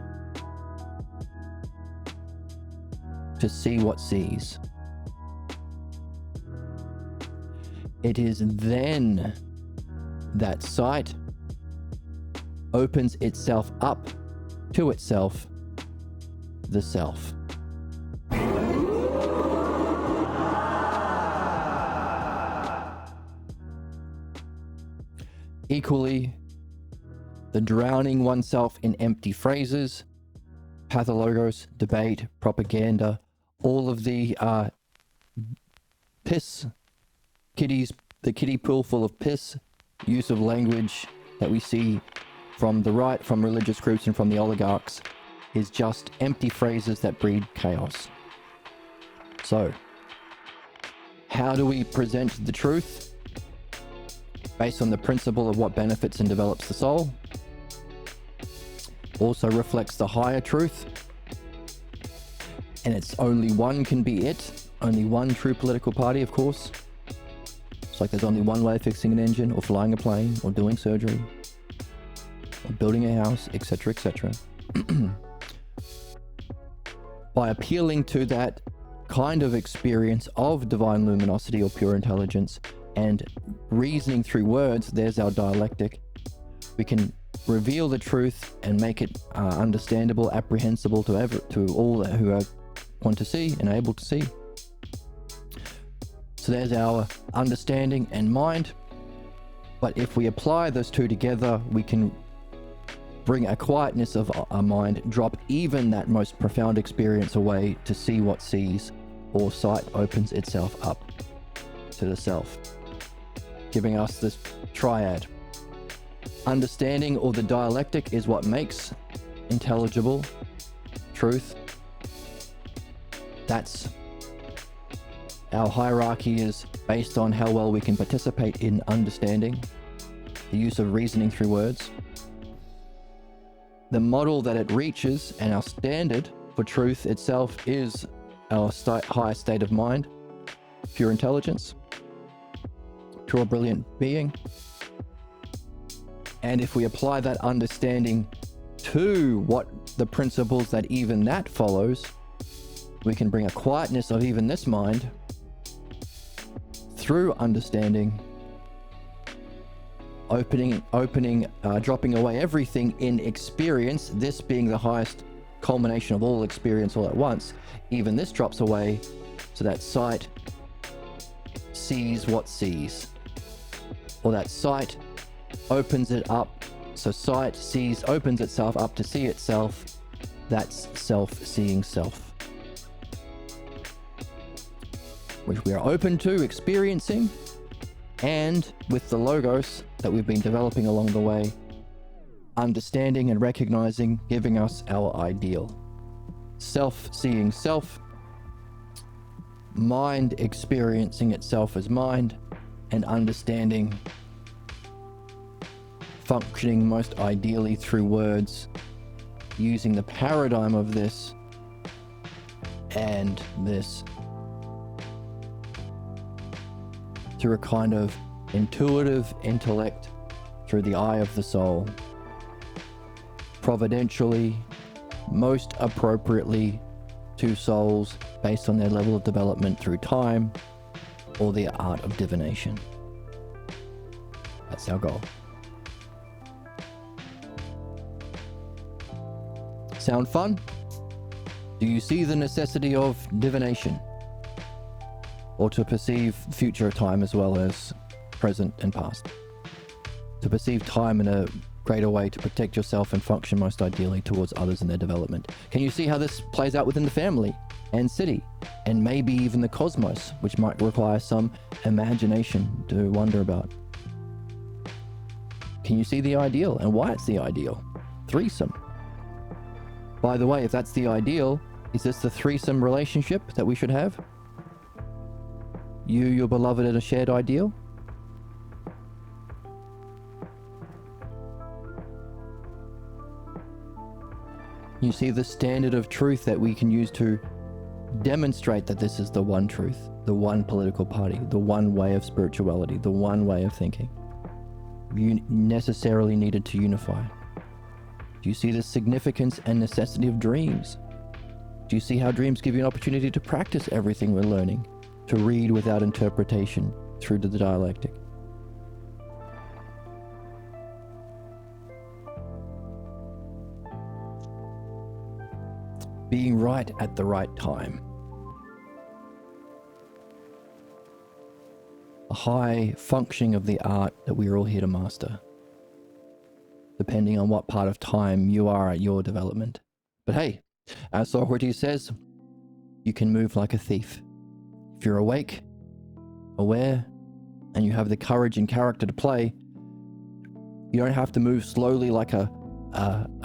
to see what sees. It is then that sight opens itself up to itself, the self. Equally, the drowning oneself in empty phrases, pathologos, debate, propaganda, all of the piss, the kiddie pool full of piss, use of language that we see from the right, from religious groups and from the oligarchs, is just empty phrases that breed chaos. So, how do we present the truth? Based on the principle of what benefits and develops the soul. Also reflects the higher truth. And it's only one can be it. Only one true political party, of course. It's like there's only one way of fixing an engine, or flying a plane, or doing surgery, or building a house, etc., etc. By appealing to that kind of experience of divine luminosity or pure intelligence and reasoning through words, there's our dialectic. We can reveal the truth and make it understandable, apprehensible to all who want to see and able to see. So there's our understanding and mind. But if we apply those two together, we can bring a quietness of our mind, drop even that most profound experience away to see what sees, or sight opens itself up to the self, giving us this triad. Understanding, or the dialectic, is what makes intelligible truth. That's Our hierarchy is based on how well we can participate in understanding, the use of reasoning through words. The model that it reaches and our standard for truth itself is our highest state of mind, pure intelligence, pure brilliant being. And if we apply that understanding to what the principles that even that follows, we can bring a quietness of even this mind through understanding, dropping away everything in experience, this being the highest culmination of all experience all at once. Even this drops away so that sight sees what sees, or that sight opens it up so sight opens itself up to see itself. That's self-seeing self, which we are open to experiencing, and with the logos that we've been developing along the way, understanding and recognizing, giving us our ideal. Self-seeing self, mind experiencing itself as mind, and understanding functioning most ideally through words, using the paradigm of this and this through a kind of intuitive intellect through the eye of the soul, providentially, most appropriately to souls based on their level of development through time or the art of divination. That's our goal. Sound fun? Do you see the necessity of divination? Or to perceive future time as well as present and past? To perceive time in a greater way to protect yourself and function most ideally towards others in their development. Can you see how this plays out within the family and city, and maybe even the cosmos, which might require some imagination to wonder about? Can you see the ideal and why it's the ideal? Threesome. By the way, if that's the ideal, is this the threesome relationship that we should have? You, your beloved, and a shared ideal? You see the standard of truth that we can use to demonstrate that this is the one truth, the one political party, the one way of spirituality, the one way of thinking. You necessarily needed to unify. Do you see the significance and necessity of dreams? Do you see how dreams give you an opportunity to practice everything we're learning, to read without interpretation through to the dialectic? Being right at the right time. A high functioning of the art that we are all here to master, depending on what part of time you are at your development. But hey, as Socrates says, you can move like a thief. If you're awake, aware, and you have the courage and character to play, you don't have to move slowly like a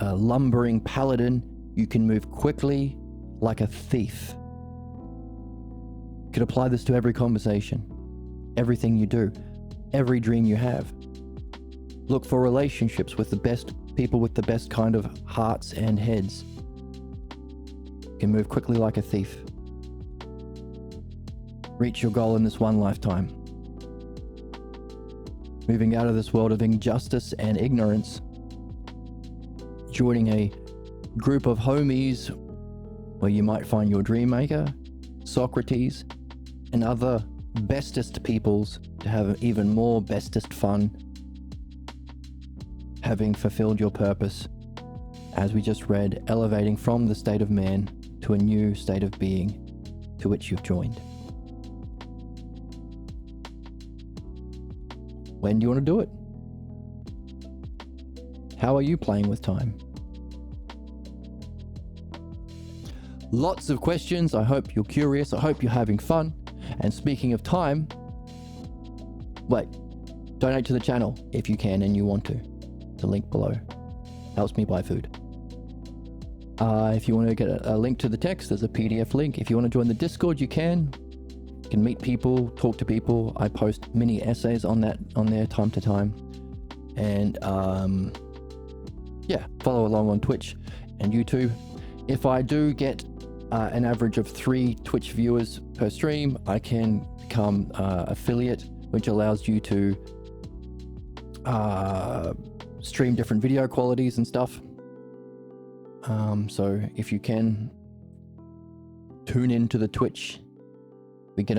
lumbering paladin. You can move quickly like a thief. You could apply this to every conversation, everything you do, every dream you have. Look for relationships with the best people with the best kind of hearts and heads. You can move quickly like a thief. Reach your goal in this one lifetime. Moving out of this world of injustice and ignorance. Joining a group of homies where you might find your dream maker, Socrates, and other bestest peoples to have even more bestest fun, having fulfilled your purpose, as we just read, elevating from the state of man to a new state of being to which you've joined. When do you want to do it? How are you playing with time? Lots of questions. I hope you're curious. I hope you're having fun. And speaking of time, wait, donate to the channel if you can and you want to. The link below helps me buy food. If you want to get a link to the text, there's a PDF link. If you want to join the Discord, you can. can meet people, talk to people. I post mini essays on there time to time. And yeah, follow along on Twitch and YouTube. If I do get an average of 3 Twitch viewers per stream, I can become affiliate, which allows you to stream different video qualities and stuff. So if you can tune into the Twitch,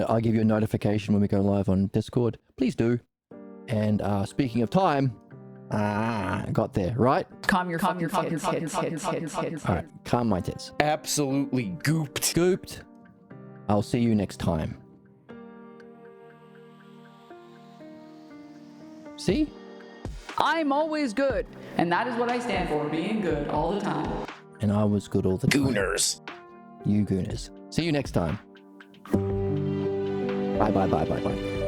I'll give you a notification when we go live on Discord. Please do. And speaking of time, got there, right? Calm your fucking tits. All right, calm my tits. Absolutely gooped. Scooped. I'll see you next time. See? I'm always good, and that is what I stand for, being good all the time. And I was good all the time. Gooners. You gooners. See you next time. Bye.